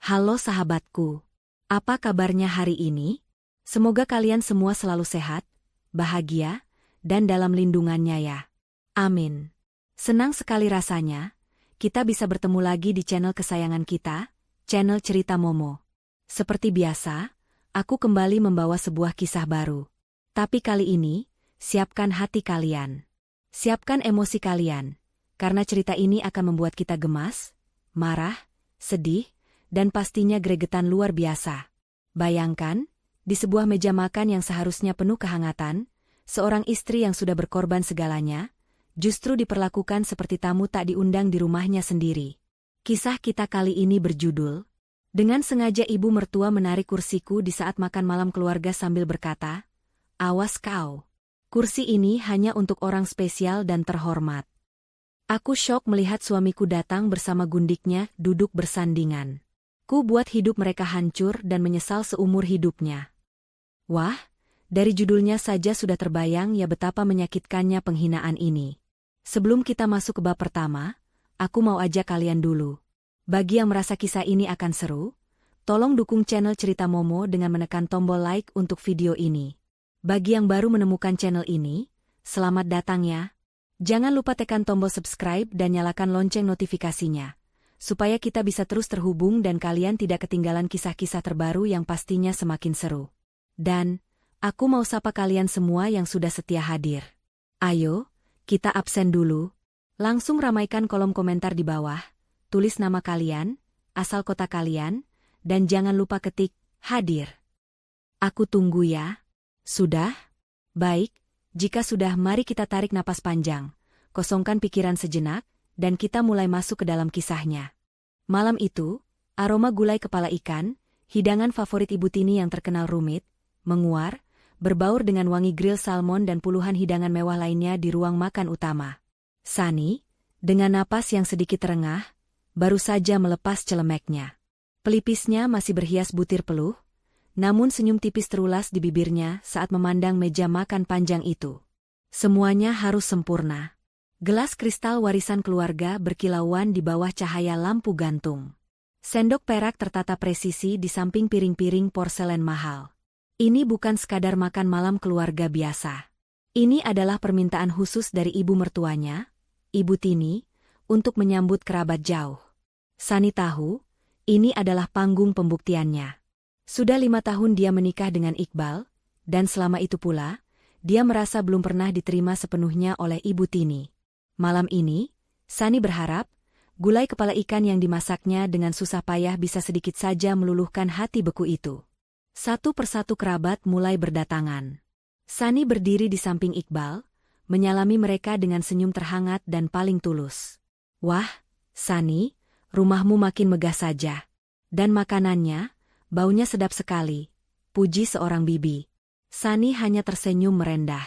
Halo sahabatku, apa kabarnya hari ini? Semoga kalian semua selalu sehat, bahagia, dan dalam lindungannya ya. Amin. Senang sekali rasanya, kita bisa bertemu lagi di channel kesayangan kita, channel Cerita Momo. Seperti biasa, aku kembali membawa sebuah kisah baru. Tapi kali ini, siapkan hati kalian. Siapkan emosi kalian, karena cerita ini akan membuat kita gemas, marah, sedih, dan pastinya gregetan luar biasa. Bayangkan, di sebuah meja makan yang seharusnya penuh kehangatan, seorang istri yang sudah berkorban segalanya, justru diperlakukan seperti tamu tak diundang di rumahnya sendiri. Kisah kita kali ini berjudul, dengan sengaja ibu mertua menarik kursiku di saat makan malam keluarga sambil berkata, "Awas kau. Kursi ini hanya untuk orang spesial dan terhormat." Aku syok melihat suamiku datang bersama gundiknya duduk bersandingan. Ku buat hidup mereka hancur dan menyesal seumur hidupnya. Wah, dari judulnya saja sudah terbayang ya betapa menyakitkannya penghinaan ini. Sebelum kita masuk ke bab pertama, aku mau ajak kalian dulu. Bagi yang merasa kisah ini akan seru, tolong dukung channel Cerita Momo dengan menekan tombol like untuk video ini. Bagi yang baru menemukan channel ini, selamat datang ya. Jangan lupa tekan tombol subscribe dan nyalakan lonceng notifikasinya, supaya kita bisa terus terhubung dan kalian tidak ketinggalan kisah-kisah terbaru yang pastinya semakin seru. Dan, aku mau sapa kalian semua yang sudah setia hadir. Ayo, kita absen dulu. Langsung ramaikan kolom komentar di bawah, tulis nama kalian, asal kota kalian, dan jangan lupa ketik, hadir. Aku tunggu ya. Sudah? Baik, jika sudah mari kita tarik napas panjang, kosongkan pikiran sejenak, dan kita mulai masuk ke dalam kisahnya. Malam itu, aroma gulai kepala ikan, hidangan favorit Ibu Tini yang terkenal rumit, menguar, berbaur dengan wangi grill salmon dan puluhan hidangan mewah lainnya di ruang makan utama. Sani, dengan napas yang sedikit terengah, baru saja melepas celemeknya. Pelipisnya masih berhias butir peluh, namun senyum tipis terulas di bibirnya saat memandang meja makan panjang itu. Semuanya harus sempurna. Gelas kristal warisan keluarga berkilauan di bawah cahaya lampu gantung. Sendok perak tertata presisi di samping piring-piring porselen mahal. Ini bukan sekadar makan malam keluarga biasa. Ini adalah permintaan khusus dari ibu mertuanya, Ibu Tini, untuk menyambut kerabat jauh. Sani tahu, ini adalah panggung pembuktiannya. Sudah 5 tahun dia menikah dengan Iqbal, dan selama itu pula, dia merasa belum pernah diterima sepenuhnya oleh Ibu Tini. Malam ini, Sani berharap, gulai kepala ikan yang dimasaknya dengan susah payah bisa sedikit saja meluluhkan hati beku itu. Satu persatu kerabat mulai berdatangan. Sani berdiri di samping Iqbal, menyalami mereka dengan senyum terhangat dan paling tulus. "Wah, Sani, rumahmu makin megah saja. Dan makanannya, baunya sedap sekali," puji seorang bibi. Sani hanya tersenyum merendah.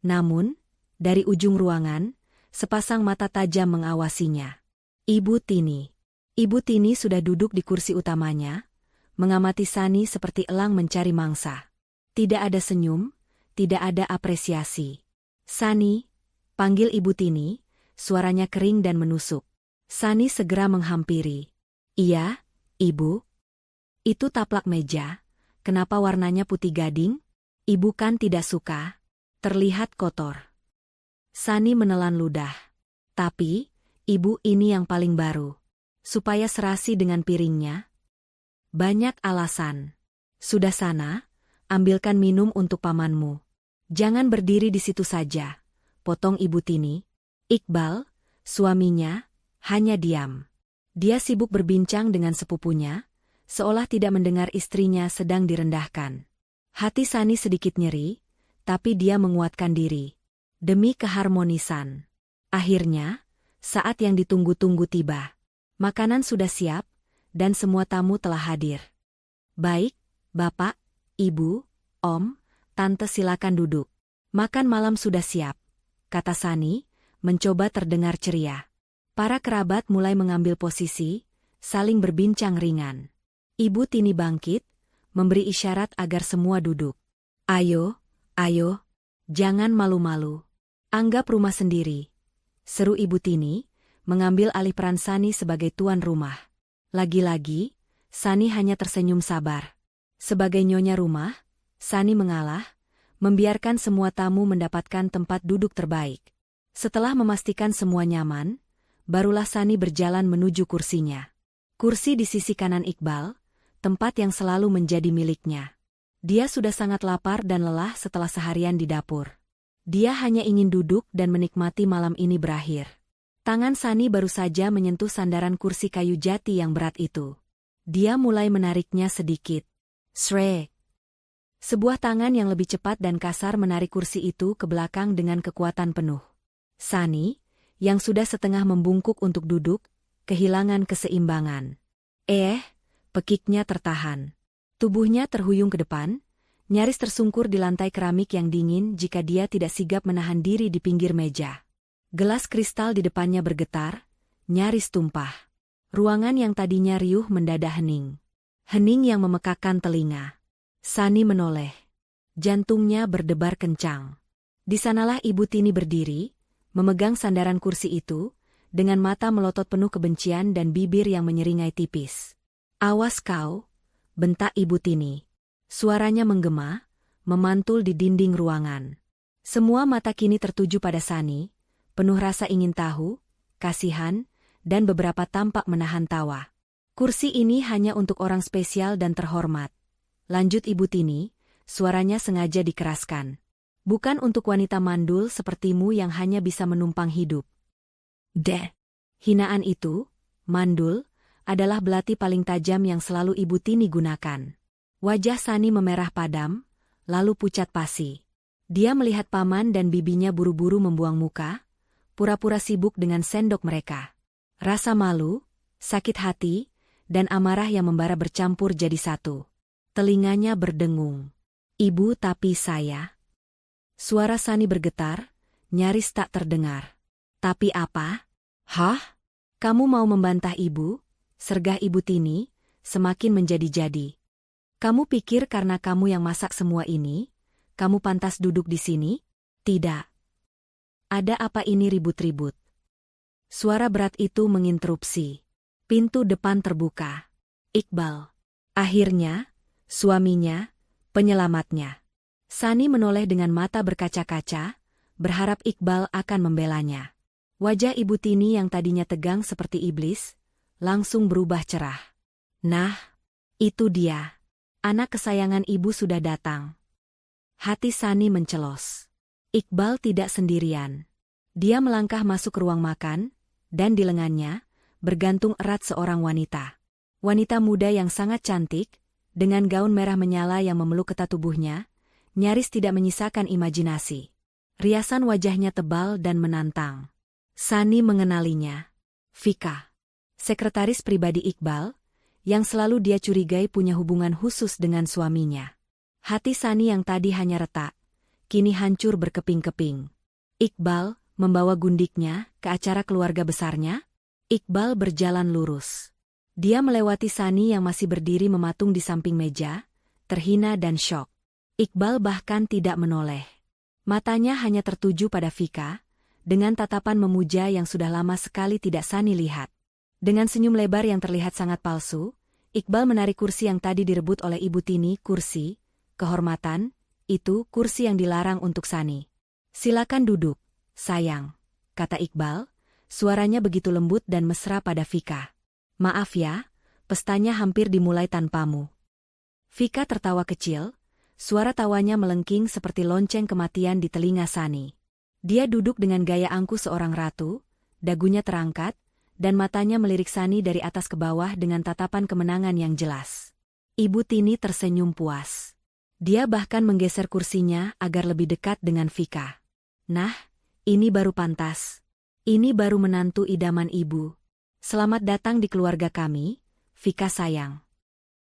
Namun, dari ujung ruangan, sepasang mata tajam mengawasinya. Ibu Tini. Ibu Tini sudah duduk di kursi utamanya, mengamati Sani seperti elang mencari mangsa. Tidak ada senyum, tidak ada apresiasi. "Sani," panggil Ibu Tini, suaranya kering dan menusuk. Sani segera menghampiri. "Iya, Ibu." "Itu taplak meja, kenapa warnanya putih gading? Ibu kan tidak suka. Terlihat kotor." Sani menelan ludah. "Tapi, Ibu ini yang paling baru. Supaya serasi dengan piringnya." "Banyak alasan. Sudah sana, ambilkan minum untuk pamanmu. Jangan berdiri di situ saja," potong Ibu Tini. Iqbal, suaminya, hanya diam. Dia sibuk berbincang dengan sepupunya, seolah tidak mendengar istrinya sedang direndahkan. Hati Sani sedikit nyeri, tapi dia menguatkan diri. Demi keharmonisan. Akhirnya, saat yang ditunggu-tunggu tiba. Makanan sudah siap, dan semua tamu telah hadir. "Baik, Bapak, Ibu, Om, Tante silakan duduk. Makan malam sudah siap," kata Sani, mencoba terdengar ceria. Para kerabat mulai mengambil posisi, saling berbincang ringan. Ibu Tini bangkit, memberi isyarat agar semua duduk. "Ayo, ayo, jangan malu-malu. Anggap rumah sendiri," seru Ibu Tini, mengambil alih peran Sani sebagai tuan rumah. Lagi-lagi, Sani hanya tersenyum sabar. Sebagai nyonya rumah, Sani mengalah, membiarkan semua tamu mendapatkan tempat duduk terbaik. Setelah memastikan semua nyaman, barulah Sani berjalan menuju kursinya. Kursi di sisi kanan Iqbal, tempat yang selalu menjadi miliknya. Dia sudah sangat lapar dan lelah setelah seharian di dapur. Dia hanya ingin duduk dan menikmati malam ini berakhir. Tangan Sani baru saja menyentuh sandaran kursi kayu jati yang berat itu. Dia mulai menariknya sedikit. Srek. Sebuah tangan yang lebih cepat dan kasar menarik kursi itu ke belakang dengan kekuatan penuh. Sani, yang sudah setengah membungkuk untuk duduk, kehilangan keseimbangan. Pekiknya tertahan. Tubuhnya terhuyung ke depan, nyaris tersungkur di lantai keramik yang dingin jika dia tidak sigap menahan diri di pinggir meja. Gelas kristal di depannya bergetar, nyaris tumpah. Ruangan yang tadinya riuh mendadak hening. Hening yang memekakkan telinga. Sani menoleh. Jantungnya berdebar kencang. Di sanalah Ibu Tini berdiri, memegang sandaran kursi itu, dengan mata melotot penuh kebencian dan bibir yang menyeringai tipis. "Awas kau," bentak Ibu Tini. Suaranya menggema, memantul di dinding ruangan. Semua mata kini tertuju pada Sani, penuh rasa ingin tahu, kasihan, dan beberapa tampak menahan tawa. "Kursi ini hanya untuk orang spesial dan terhormat," lanjut Ibu Tini, suaranya sengaja dikeraskan. "Bukan untuk wanita mandul sepertimu yang hanya bisa menumpang hidup." Hinaan itu, mandul, adalah belati paling tajam yang selalu Ibu Tini gunakan. Wajah Sani memerah padam, lalu pucat pasi. Dia melihat paman dan bibinya buru-buru membuang muka, pura-pura sibuk dengan sendok mereka. Rasa malu, sakit hati, dan amarah yang membara bercampur jadi satu. Telinganya berdengung. "Ibu, tapi saya..." Suara Sani bergetar, nyaris tak terdengar. "Tapi apa?" "Hah? Kamu mau membantah ibu?" sergah Ibu Tini, semakin menjadi-jadi. "Kamu pikir karena kamu yang masak semua ini, kamu pantas duduk di sini? Tidak. Ada apa ini ribut-ribut?" Suara berat itu menginterupsi. Pintu depan terbuka. Iqbal. Akhirnya, suaminya, penyelamatnya. Sani menoleh dengan mata berkaca-kaca, berharap Iqbal akan membelanya. Wajah Ibu Tini yang tadinya tegang seperti iblis, langsung berubah cerah. "Nah, itu dia. Anak kesayangan ibu sudah datang." Hati Sani mencelos. Iqbal tidak sendirian. Dia melangkah masuk ke ruang makan, dan di lengannya, bergantung erat seorang wanita. Wanita muda yang sangat cantik, dengan gaun merah menyala yang memeluk ketat tubuhnya, nyaris tidak menyisakan imajinasi. Riasan wajahnya tebal dan menantang. Sani mengenalinya. Vika. Sekretaris pribadi Iqbal, yang selalu dia curigai punya hubungan khusus dengan suaminya. Hati Sani yang tadi hanya retak, kini hancur berkeping-keping. Iqbal membawa gundiknya ke acara keluarga besarnya. Iqbal berjalan lurus. Dia melewati Sani yang masih berdiri mematung di samping meja, terhina dan syok. Iqbal bahkan tidak menoleh. Matanya hanya tertuju pada Vika, dengan tatapan memuja yang sudah lama sekali tidak Sani lihat. Dengan senyum lebar yang terlihat sangat palsu, Iqbal menarik kursi yang tadi direbut oleh Ibu Tini. "Kursi, kehormatan, itu kursi yang dilarang untuk Sani. Silakan duduk, sayang," kata Iqbal, suaranya begitu lembut dan mesra pada Vika. "Maaf ya, pestanya hampir dimulai tanpamu." Vika tertawa kecil, suara tawanya melengking seperti lonceng kematian di telinga Sani. Dia duduk dengan gaya angkuh seorang ratu, dagunya terangkat, dan matanya melirik Sani dari atas ke bawah dengan tatapan kemenangan yang jelas. Ibu Tini tersenyum puas. Dia bahkan menggeser kursinya agar lebih dekat dengan Vika. "Nah, ini baru pantas. Ini baru menantu idaman ibu. Selamat datang di keluarga kami, Vika sayang."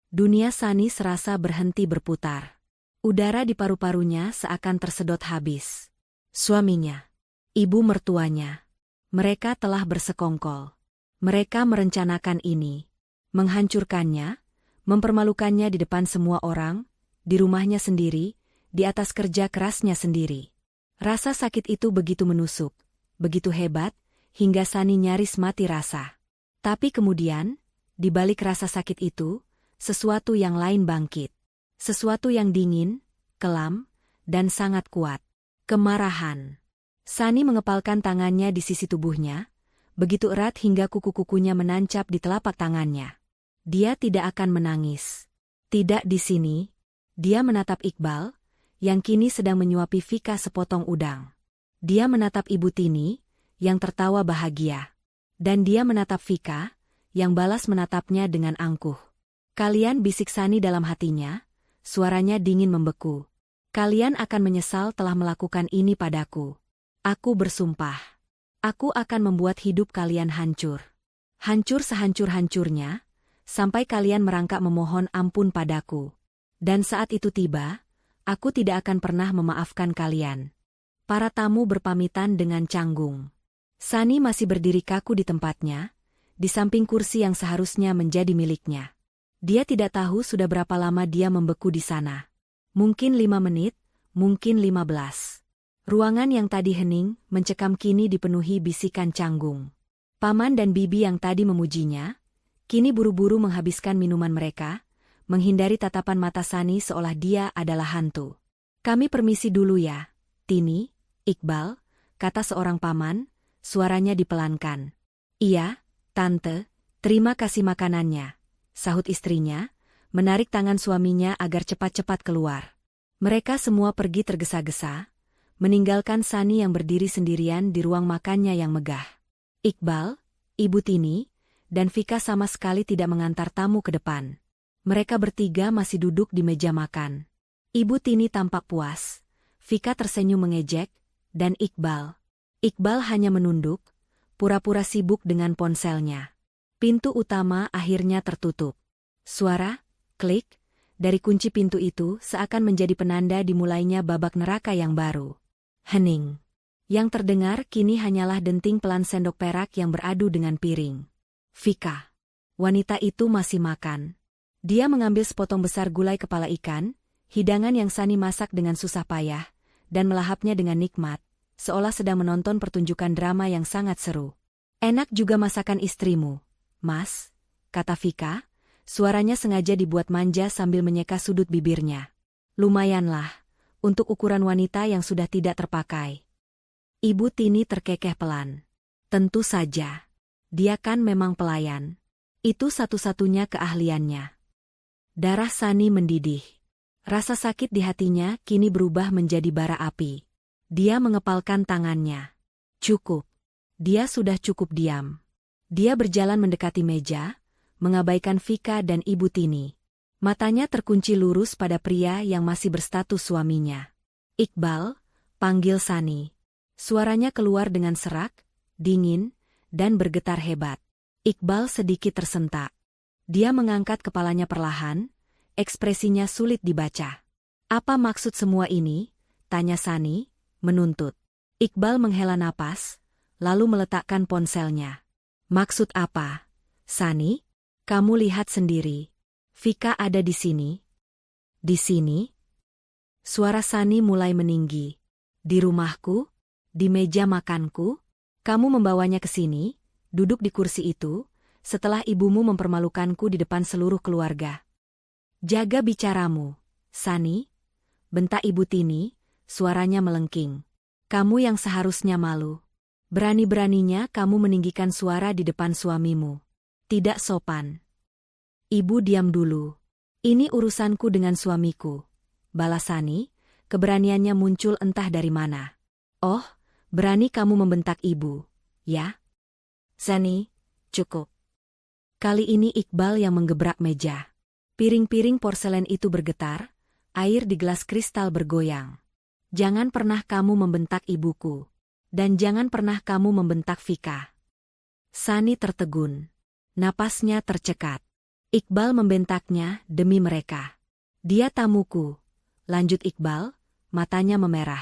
Dunia Sani serasa berhenti berputar. Udara di paru-parunya seakan tersedot habis. Suaminya, ibu mertuanya, mereka telah bersekongkol. Mereka merencanakan ini, menghancurkannya, mempermalukannya di depan semua orang, di rumahnya sendiri, di atas kerja kerasnya sendiri. Rasa sakit itu begitu menusuk, begitu hebat, hingga Sani nyaris mati rasa. Tapi kemudian, di balik rasa sakit itu, sesuatu yang lain bangkit. Sesuatu yang dingin, kelam, dan sangat kuat. Kemarahan. Sani mengepalkan tangannya di sisi tubuhnya, begitu erat hingga kuku-kukunya menancap di telapak tangannya. Dia tidak akan menangis. Tidak di sini. Dia menatap Iqbal, yang kini sedang menyuapi Vika sepotong udang. Dia menatap Ibu Tini, yang tertawa bahagia. Dan dia menatap Vika, yang balas menatapnya dengan angkuh. Kalian, bisik Sani dalam hatinya, suaranya dingin membeku. Kalian akan menyesal telah melakukan ini padaku. Aku bersumpah. Aku akan membuat hidup kalian hancur. Hancur sehancur-hancurnya, sampai kalian merangkak memohon ampun padaku. Dan saat itu tiba, aku tidak akan pernah memaafkan kalian. Para tamu berpamitan dengan canggung. Sani masih berdiri kaku di tempatnya, di samping kursi yang seharusnya menjadi miliknya. Dia tidak tahu sudah berapa lama dia membeku di sana. Mungkin 5 menit, mungkin 15. Ruangan yang tadi hening, mencekam kini dipenuhi bisikan canggung. Paman dan bibi yang tadi memujinya, kini buru-buru menghabiskan minuman mereka, menghindari tatapan mata Sani seolah dia adalah hantu. Kami permisi dulu ya, Tini, Iqbal, kata seorang paman, suaranya dipelankan. Iya, Tante, terima kasih makanannya, sahut istrinya, menarik tangan suaminya agar cepat-cepat keluar. Mereka semua pergi tergesa-gesa, meninggalkan Sani yang berdiri sendirian di ruang makannya yang megah. Iqbal, Ibu Tini, dan Vika sama sekali tidak mengantar tamu ke depan. Mereka bertiga masih duduk di meja makan. Ibu Tini tampak puas, Vika tersenyum mengejek, dan Iqbal hanya menunduk, pura-pura sibuk dengan ponselnya. Pintu utama akhirnya tertutup. Suara, klik, dari kunci pintu itu seakan menjadi penanda dimulainya babak neraka yang baru. Hening. Yang terdengar kini hanyalah denting pelan sendok perak yang beradu dengan piring. Vika. Wanita itu masih makan. Dia mengambil sepotong besar gulai kepala ikan, hidangan yang Sani masak dengan susah payah, dan melahapnya dengan nikmat, seolah sedang menonton pertunjukan drama yang sangat seru. Enak juga masakan istrimu, Mas, kata Vika, suaranya sengaja dibuat manja sambil menyeka sudut bibirnya. Lumayanlah, untuk ukuran wanita yang sudah tidak terpakai. Ibu Tini terkekeh pelan. Tentu saja. Dia kan memang pelayan. Itu satu-satunya keahliannya. Darah Sani mendidih. Rasa sakit di hatinya kini berubah menjadi bara api. Dia mengepalkan tangannya. Cukup. Dia sudah cukup diam. Dia berjalan mendekati meja, mengabaikan Vika dan Ibu Tini. Matanya terkunci lurus pada pria yang masih berstatus suaminya. Iqbal, panggil Sani. Suaranya keluar dengan serak, dingin, dan bergetar hebat. Iqbal sedikit tersentak. Dia mengangkat kepalanya perlahan, ekspresinya sulit dibaca. Apa maksud semua ini? Tanya Sani, menuntut. Iqbal menghela napas, lalu meletakkan ponselnya. Maksud apa? Sani, kamu lihat sendiri. Vika ada di sini. Di sini? Suara Sani mulai meninggi. Di rumahku? Di meja makanku? Kamu membawanya ke sini, duduk di kursi itu, setelah ibumu mempermalukanku di depan seluruh keluarga. Jaga bicaramu, Sani, bentak Ibu Tini, suaranya melengking. Kamu yang seharusnya malu. Berani-beraninya kamu meninggikan suara di depan suamimu. Tidak sopan. Ibu diam dulu. Ini urusanku dengan suamiku. Balas Sani, keberaniannya muncul entah dari mana. Oh, berani kamu membentak ibu, ya? Sani, cukup. Kali ini Iqbal yang menggebrak meja. Piring-piring porselen itu bergetar, air di gelas kristal bergoyang. Jangan pernah kamu membentak ibuku. Dan jangan pernah kamu membentak Vika. Sani tertegun. Napasnya tercekat. Iqbal membentaknya demi mereka. Dia tamuku. Lanjut Iqbal, matanya memerah.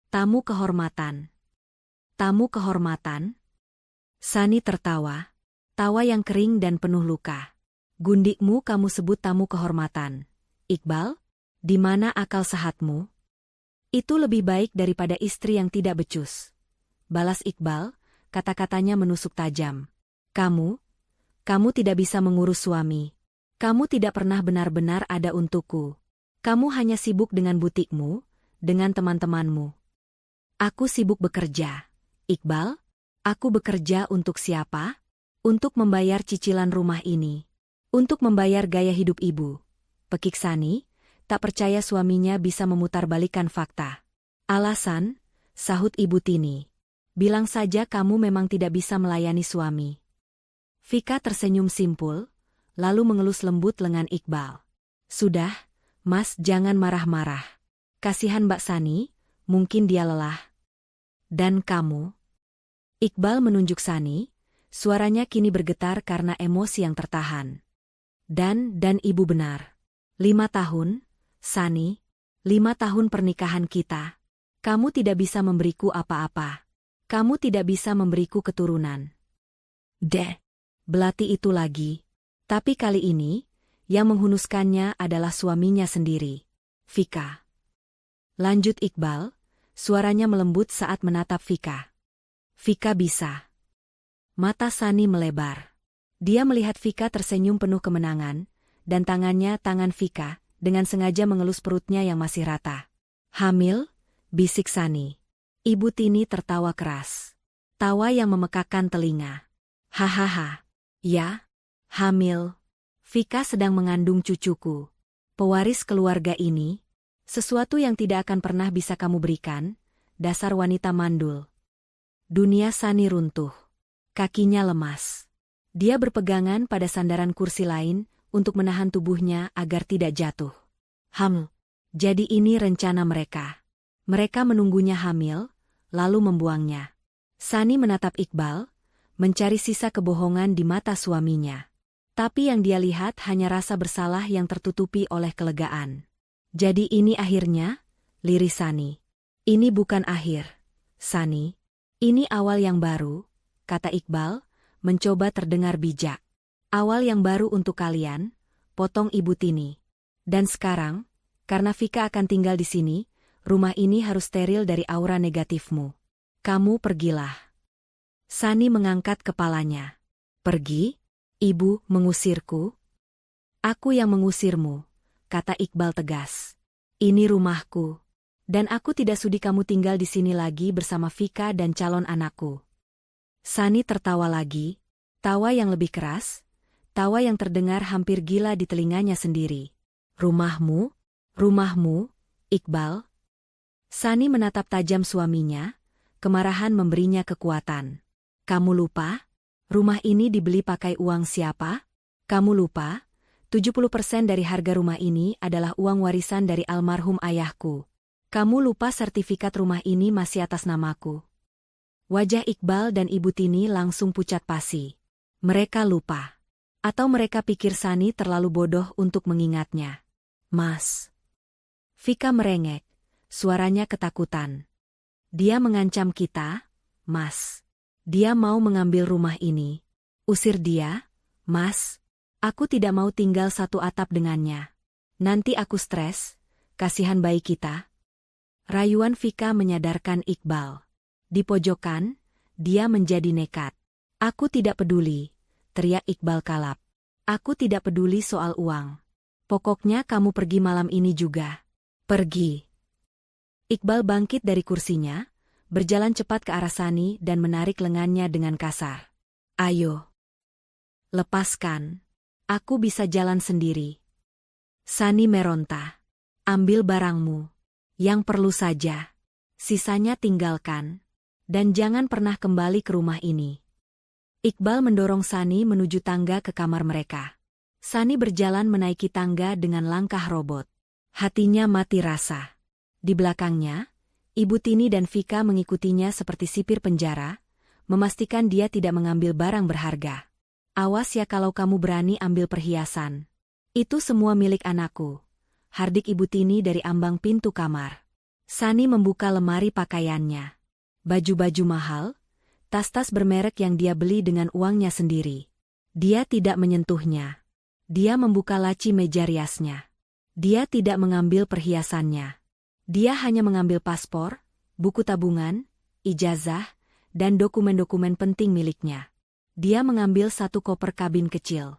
Tamu kehormatan. Tamu kehormatan? Sani tertawa. Tawa yang kering dan penuh luka. Gundikmu kamu sebut tamu kehormatan. Iqbal, di mana akal sehatmu? Itu lebih baik daripada istri yang tidak becus. Balas Iqbal, kata-katanya menusuk tajam. Kamu tidak bisa mengurus suami. Kamu tidak pernah benar-benar ada untukku. Kamu hanya sibuk dengan butikmu, dengan teman-temanmu. Aku sibuk bekerja. Iqbal, aku bekerja untuk siapa? Untuk membayar cicilan rumah ini. Untuk membayar gaya hidup ibu. Pekik Sani, tak percaya suaminya bisa memutarbalikkan fakta. Alasan, sahut Ibu Tini. Bilang saja kamu memang tidak bisa melayani suami. Vika tersenyum simpul, lalu mengelus lembut lengan Iqbal. Sudah, Mas jangan marah-marah. Kasihan Mbak Sani, mungkin dia lelah. Dan kamu? Iqbal menunjuk Sani, suaranya kini bergetar karena emosi yang tertahan. Dan ibu benar. 5 tahun, Sani, 5 tahun pernikahan kita. Kamu tidak bisa memberiku apa-apa. Kamu tidak bisa memberiku keturunan. Belati itu lagi. Tapi kali ini, yang menghunuskannya adalah suaminya sendiri. Vika. Lanjut Iqbal, suaranya melembut saat menatap Vika. Vika bisa. Mata Sani melebar. Dia melihat Vika tersenyum penuh kemenangan, dan tangan Vika, dengan sengaja mengelus perutnya yang masih rata. Hamil? Bisik Sani. Ibu Tini tertawa keras. Tawa yang memekakkan telinga. Hahaha. Ya, hamil. Vika sedang mengandung cucuku. Pewaris keluarga ini, sesuatu yang tidak akan pernah bisa kamu berikan, dasar wanita mandul. Dunia Sani runtuh. Kakinya lemas. Dia berpegangan pada sandaran kursi lain untuk menahan tubuhnya agar tidak jatuh. Jadi ini rencana mereka. Mereka menunggunya hamil, lalu membuangnya. Sani menatap Iqbal, mencari sisa kebohongan di mata suaminya. Tapi yang dia lihat hanya rasa bersalah yang tertutupi oleh kelegaan. Jadi ini akhirnya? Liris Sani. Ini bukan akhir, Sani. Ini awal yang baru, kata Iqbal, mencoba terdengar bijak. Awal yang baru untuk kalian, potong Ibu Tini. Dan sekarang, karena Vika akan tinggal di sini, rumah ini harus steril dari aura negatifmu. Kamu pergilah. Sani mengangkat kepalanya. Pergi? Ibu mengusirku? Aku yang mengusirmu, kata Iqbal tegas. Ini rumahku. Dan aku tidak sudi kamu tinggal di sini lagi bersama Vika dan calon anakku. Sani tertawa lagi, tawa yang lebih keras, tawa yang terdengar hampir gila di telinganya sendiri. Rumahmu? Rumahmu, Iqbal? Sani menatap tajam suaminya, kemarahan memberinya kekuatan. Kamu lupa? Rumah ini dibeli pakai uang siapa? Kamu lupa? 70% dari harga rumah ini adalah uang warisan dari almarhum ayahku. Kamu lupa sertifikat rumah ini masih atas namaku. Wajah Iqbal dan Ibu Tini langsung pucat pasi. Mereka lupa. Atau mereka pikir Sani terlalu bodoh untuk mengingatnya. Mas. Vika merengek, suaranya ketakutan. Dia mengancam kita, Mas. Dia mau mengambil rumah ini. Usir dia, Mas. Aku tidak mau tinggal satu atap dengannya. Nanti aku stres, kasihan bayi kita. Rayuan Vika menyadarkan Iqbal. Di pojokan, dia menjadi nekat. Aku tidak peduli, teriak Iqbal kalap. Aku tidak peduli soal uang. Pokoknya kamu pergi malam ini juga. Pergi. Iqbal bangkit dari kursinya, berjalan cepat ke arah Sani dan menarik lengannya dengan kasar. Ayo. Lepaskan. Aku bisa jalan sendiri. Sani meronta. Ambil barangmu. Yang perlu saja. Sisanya tinggalkan. Dan jangan pernah kembali ke rumah ini. Iqbal mendorong Sani menuju tangga ke kamar mereka. Sani berjalan menaiki tangga dengan langkah robot. Hatinya mati rasa. Di belakangnya, Ibu Tini dan Vika mengikutinya seperti sipir penjara, memastikan dia tidak mengambil barang berharga. Awas ya kalau kamu berani ambil perhiasan. Itu semua milik anakku. Hardik Ibu Tini dari ambang pintu kamar. Sani membuka lemari pakaiannya. Baju-baju mahal, tas-tas bermerek yang dia beli dengan uangnya sendiri. Dia tidak menyentuhnya. Dia membuka laci meja riasnya. Dia tidak mengambil perhiasannya. Dia hanya mengambil paspor, buku tabungan, ijazah, dan dokumen-dokumen penting miliknya. Dia mengambil satu koper kabin kecil.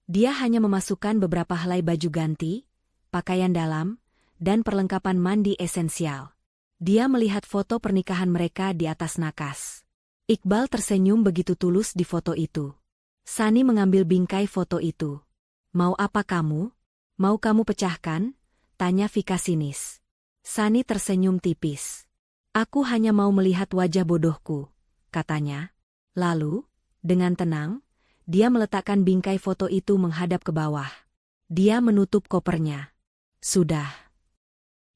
Dia hanya memasukkan beberapa helai baju ganti, pakaian dalam, dan perlengkapan mandi esensial. Dia melihat foto pernikahan mereka di atas nakas. Iqbal tersenyum begitu tulus di foto itu. Sani mengambil bingkai foto itu. "Mau apa kamu? Mau kamu pecahkan?" tanya Vika sinis. Sani tersenyum tipis. "Aku hanya mau melihat wajah bodohku," katanya. Lalu, dengan tenang, dia meletakkan bingkai foto itu menghadap ke bawah. Dia menutup kopernya. Sudah.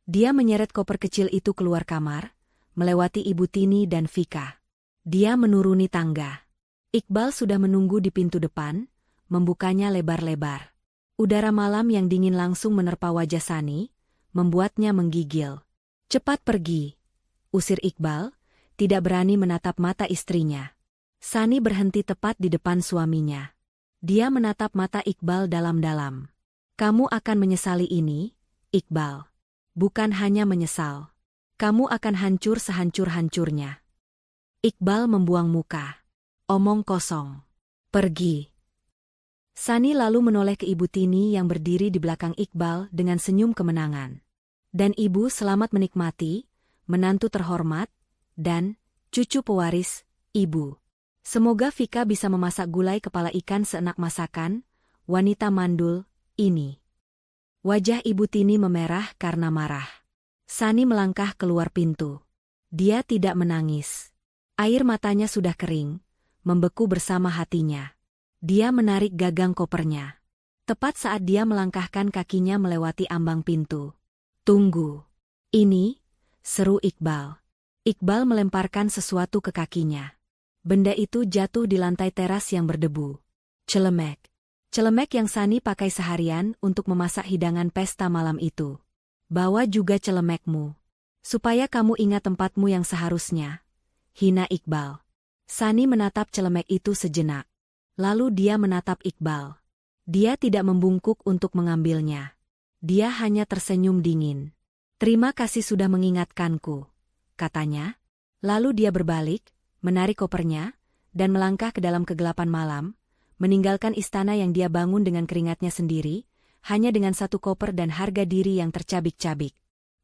Dia menyeret koper kecil itu keluar kamar, melewati Ibu Tini dan Vika. Dia menuruni tangga. Iqbal sudah menunggu di pintu depan, membukanya lebar-lebar. Udara malam yang dingin langsung menerpa wajah Sani, membuatnya menggigil. "Cepat pergi," usir Iqbal, tidak berani menatap mata istrinya. Sani berhenti tepat di depan suaminya. Dia menatap mata Iqbal dalam-dalam. "Kamu akan menyesali ini, Iqbal. Bukan hanya menyesal. Kamu akan hancur sehancur-hancurnya." Iqbal membuang muka. "Omong kosong. Pergi." Sani lalu menoleh ke Ibu Tini yang berdiri di belakang Iqbal dengan senyum kemenangan. "Dan Ibu selamat menikmati, menantu terhormat, dan cucu pewaris, Ibu. Semoga Vika bisa memasak gulai kepala ikan seenak masakan, wanita mandul, ini." Wajah Ibu Tini memerah karena marah. Sani melangkah keluar pintu. Dia tidak menangis. Air matanya sudah kering, membeku bersama hatinya. Dia menarik gagang kopernya. Tepat saat dia melangkahkan kakinya melewati ambang pintu. "Tunggu. Ini," seru Iqbal. Iqbal melemparkan sesuatu ke kakinya. Benda itu jatuh di lantai teras yang berdebu. Celemek. Celemek yang Sani pakai seharian untuk memasak hidangan pesta malam itu. "Bawa juga celemekmu. Supaya kamu ingat tempatmu yang seharusnya," hina Iqbal. Sani menatap celemek itu sejenak. Lalu dia menatap Iqbal. Dia tidak membungkuk untuk mengambilnya. Dia hanya tersenyum dingin. "Terima kasih sudah mengingatkanku," katanya. Lalu dia berbalik, menarik kopernya, dan melangkah ke dalam kegelapan malam, meninggalkan istana yang dia bangun dengan keringatnya sendiri, hanya dengan satu koper dan harga diri yang tercabik-cabik.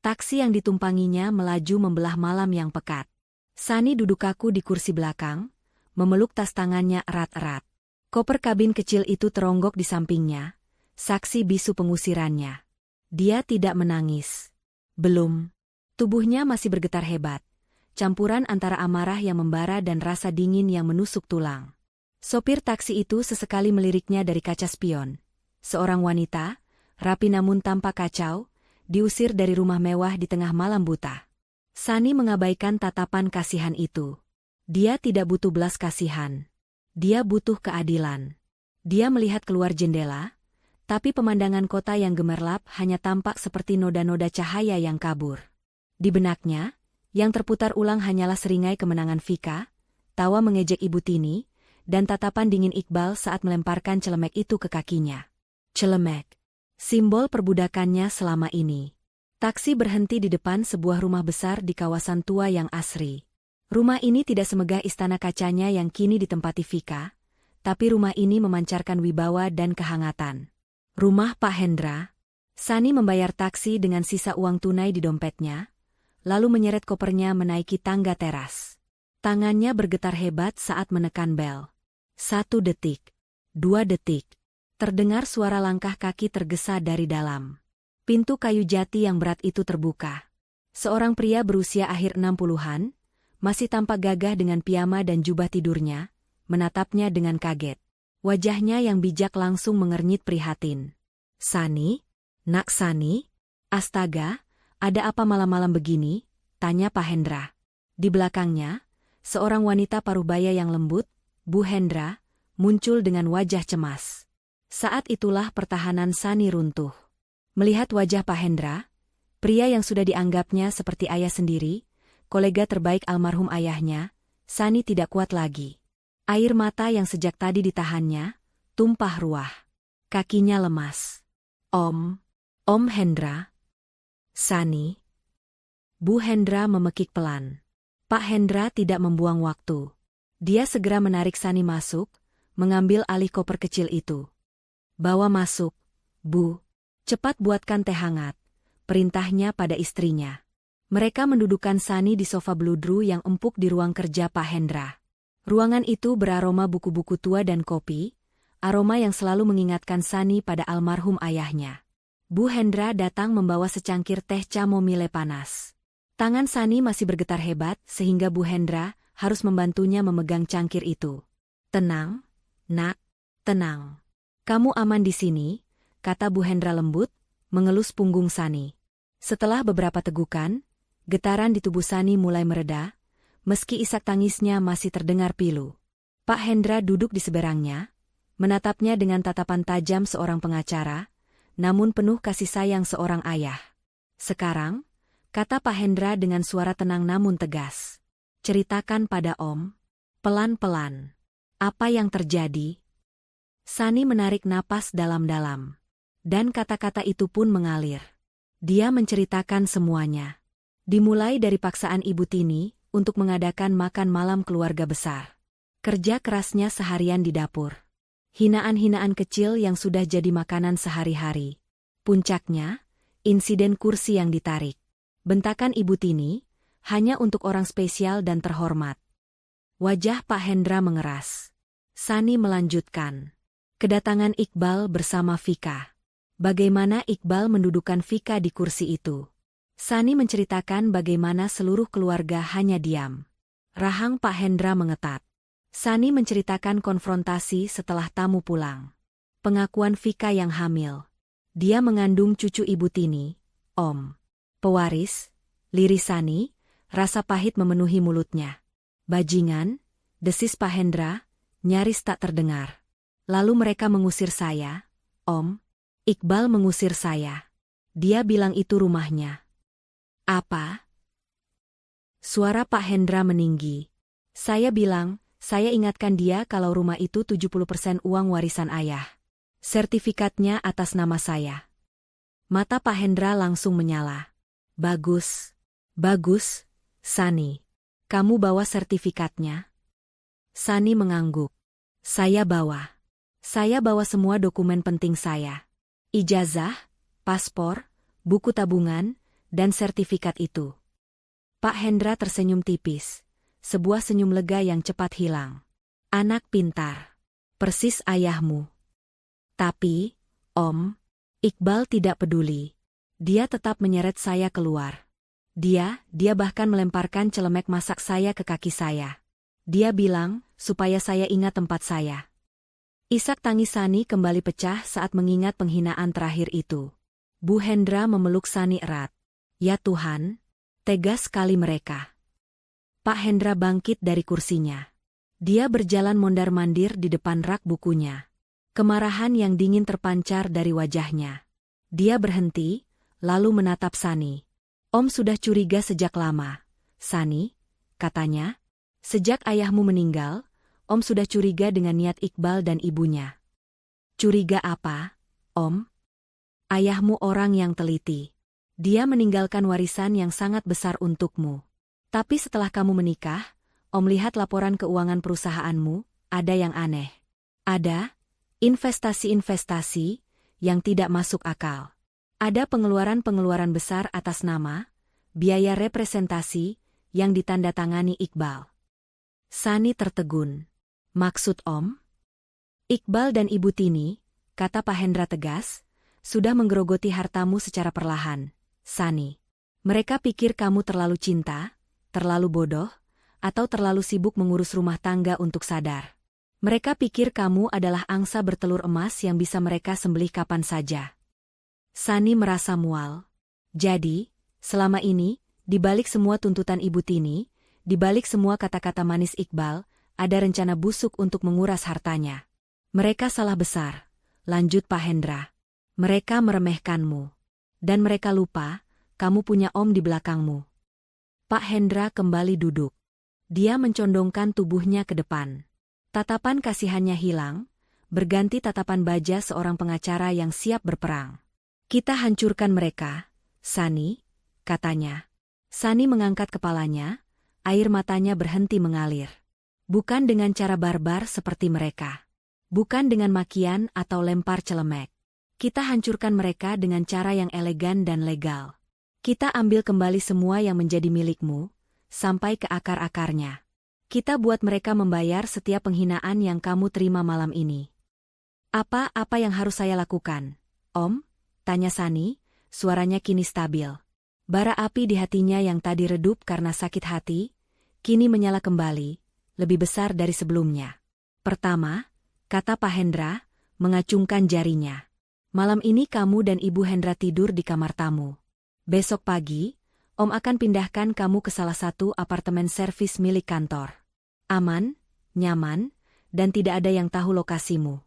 Taksi yang ditumpanginya melaju membelah malam yang pekat. Sani duduk kaku di kursi belakang, memeluk tas tangannya erat-erat. Koper kabin kecil itu teronggok di sampingnya, saksi bisu pengusirannya. Dia tidak menangis. Belum. Tubuhnya masih bergetar hebat, campuran antara amarah yang membara dan rasa dingin yang menusuk tulang. Sopir taksi itu sesekali meliriknya dari kaca spion. Seorang wanita, rapi namun tampak kacau, diusir dari rumah mewah di tengah malam buta. Sani mengabaikan tatapan kasihan itu. Dia tidak butuh belas kasihan. Dia butuh keadilan. Dia melihat keluar jendela, tapi pemandangan kota yang gemerlap hanya tampak seperti noda-noda cahaya yang kabur. Di benaknya, yang terputar ulang hanyalah seringai kemenangan Vika, tawa mengejek Ibu Tini, dan tatapan dingin Iqbal saat melemparkan celemek itu ke kakinya. Celemek. Simbol perbudakannya selama ini. Taksi berhenti di depan sebuah rumah besar di kawasan tua yang asri. Rumah ini tidak semegah istana kacanya yang kini ditempati Vika, tapi rumah ini memancarkan wibawa dan kehangatan. Rumah Pak Hendra. Sani membayar taksi dengan sisa uang tunai di dompetnya, lalu menyeret kopernya menaiki tangga teras. Tangannya bergetar hebat saat menekan bel. 1 detik. 2 detik. Terdengar suara langkah kaki tergesa dari dalam. Pintu kayu jati yang berat itu terbuka. Seorang pria berusia akhir 60-an, masih tampak gagah dengan piyama dan jubah tidurnya, menatapnya dengan kaget. Wajahnya yang bijak langsung mengernyit prihatin. "Sani? Nak Sani? Astaga, ada apa malam-malam begini?" tanya Pak Hendra. Di belakangnya, seorang wanita paruh-baya yang lembut, Bu Hendra, muncul dengan wajah cemas. Saat itulah pertahanan Sani runtuh. Melihat wajah Pak Hendra, pria yang sudah dianggapnya seperti ayah sendiri, kolega terbaik almarhum ayahnya, Sani tidak kuat lagi. Air mata yang sejak tadi ditahannya, tumpah ruah. Kakinya lemas. Om Hendra." "Sani." Bu Hendra memekik pelan. Pak Hendra tidak membuang waktu. Dia segera menarik Sani masuk, mengambil alih koper kecil itu. Bawa masuk, Bu. Cepat buatkan teh hangat, perintahnya pada istrinya. Mereka mendudukkan Sani di sofa bludru yang empuk di ruang kerja Pak Hendra. Ruangan itu beraroma buku-buku tua dan kopi, aroma yang selalu mengingatkan Sani pada almarhum ayahnya. Bu Hendra datang membawa secangkir teh chamomile panas. Tangan Sani masih bergetar hebat sehingga Bu Hendra harus membantunya memegang cangkir itu. Tenang, nak, tenang. Kamu aman di sini, kata Bu Hendra lembut, mengelus punggung Sani. Setelah beberapa tegukan, getaran di tubuh Sani mulai mereda, meski isak tangisnya masih terdengar pilu. Pak Hendra duduk di seberangnya, menatapnya dengan tatapan tajam seorang pengacara, namun penuh kasih sayang seorang ayah. Sekarang, kata Pak Hendra dengan suara tenang namun tegas. Ceritakan pada Om. Pelan-pelan. Apa yang terjadi? Sani menarik napas dalam-dalam. Dan kata-kata itu pun mengalir. Dia menceritakan semuanya. Dimulai dari paksaan Ibu Tini untuk mengadakan makan malam keluarga besar. Kerja kerasnya seharian di dapur. Hinaan-hinaan kecil yang sudah jadi makanan sehari-hari. Puncaknya, insiden kursi yang ditarik. Bentakan Ibu Tini, hanya untuk orang spesial dan terhormat. Wajah Pak Hendra mengeras. Sani melanjutkan. Kedatangan Iqbal bersama Vika. Bagaimana Iqbal mendudukan Vika di kursi itu. Sani menceritakan bagaimana seluruh keluarga hanya diam. Rahang Pak Hendra mengetat. Sani menceritakan konfrontasi setelah tamu pulang. Pengakuan Vika yang hamil. Dia mengandung cucu Ibu Tini, Om. Pewaris, liris Sani, rasa pahit memenuhi mulutnya. Bajingan, desis Pak Hendra, nyaris tak terdengar. Lalu mereka mengusir saya, Om. Iqbal mengusir saya. Dia bilang itu rumahnya. Apa? Suara Pak Hendra meninggi. Saya bilang, saya ingatkan dia kalau rumah itu 70% uang warisan ayah. Sertifikatnya atas nama saya. Mata Pak Hendra langsung menyala. Bagus. Bagus, Sani. Kamu bawa sertifikatnya? Sani mengangguk. Saya bawa. Saya bawa semua dokumen penting saya. Ijazah, paspor, buku tabungan, dan sertifikat itu. Pak Hendra tersenyum tipis. Sebuah senyum lega yang cepat hilang. Anak pintar. Persis ayahmu. Tapi, Om, Iqbal tidak peduli. Dia tetap menyeret saya keluar. Dia bahkan melemparkan celemek masak saya ke kaki saya. Dia bilang, supaya saya ingat tempat saya. Isak tangis Sani kembali pecah saat mengingat penghinaan terakhir itu. Bu Hendra memeluk Sani erat. Ya Tuhan, tegas sekali mereka. Pak Hendra bangkit dari kursinya. Dia berjalan mondar-mandir di depan rak bukunya. Kemarahan yang dingin terpancar dari wajahnya. Dia berhenti, lalu menatap Sani. Om sudah curiga sejak lama. Sani, katanya. Sejak ayahmu meninggal, Om sudah curiga dengan niat Iqbal dan ibunya. Curiga apa, Om? Ayahmu orang yang teliti. Dia meninggalkan warisan yang sangat besar untukmu. Tapi setelah kamu menikah, Om lihat laporan keuangan perusahaanmu, ada yang aneh. Ada investasi-investasi yang tidak masuk akal. Ada pengeluaran-pengeluaran besar atas nama, biaya representasi yang ditandatangani Iqbal. Sani tertegun. Maksud Om? Iqbal dan Ibu Tini, kata Pak Hendra tegas, sudah menggerogoti hartamu secara perlahan, Sani. Mereka pikir kamu terlalu cinta, terlalu bodoh, atau terlalu sibuk mengurus rumah tangga untuk sadar. Mereka pikir kamu adalah angsa bertelur emas yang bisa mereka sembelih kapan saja. Sani merasa mual. Jadi, selama ini, di balik semua tuntutan Ibu Tini, di balik semua kata-kata manis Iqbal, ada rencana busuk untuk menguras hartanya. Mereka salah besar, lanjut Pak Hendra. Mereka meremehkanmu. Dan mereka lupa, kamu punya Om di belakangmu. Pak Hendra kembali duduk. Dia mencondongkan tubuhnya ke depan. Tatapan kasihannya hilang, berganti tatapan baja seorang pengacara yang siap berperang. Kita hancurkan mereka, Sani, katanya. Sani mengangkat kepalanya, air matanya berhenti mengalir. Bukan dengan cara barbar seperti mereka. Bukan dengan makian atau lempar celemek. Kita hancurkan mereka dengan cara yang elegan dan legal. Kita ambil kembali semua yang menjadi milikmu, sampai ke akar-akarnya. Kita buat mereka membayar setiap penghinaan yang kamu terima malam ini. Apa yang harus saya lakukan, Om? Tanya Sunny, suaranya kini stabil. Bara api di hatinya yang tadi redup karena sakit hati, kini menyala kembali, lebih besar dari sebelumnya. Pertama, kata Pak Hendra, mengacungkan jarinya. Malam ini kamu dan Ibu Hendra tidur di kamar tamu. Besok pagi, Om akan pindahkan kamu ke salah satu apartemen servis milik kantor. Aman, nyaman, dan tidak ada yang tahu lokasimu.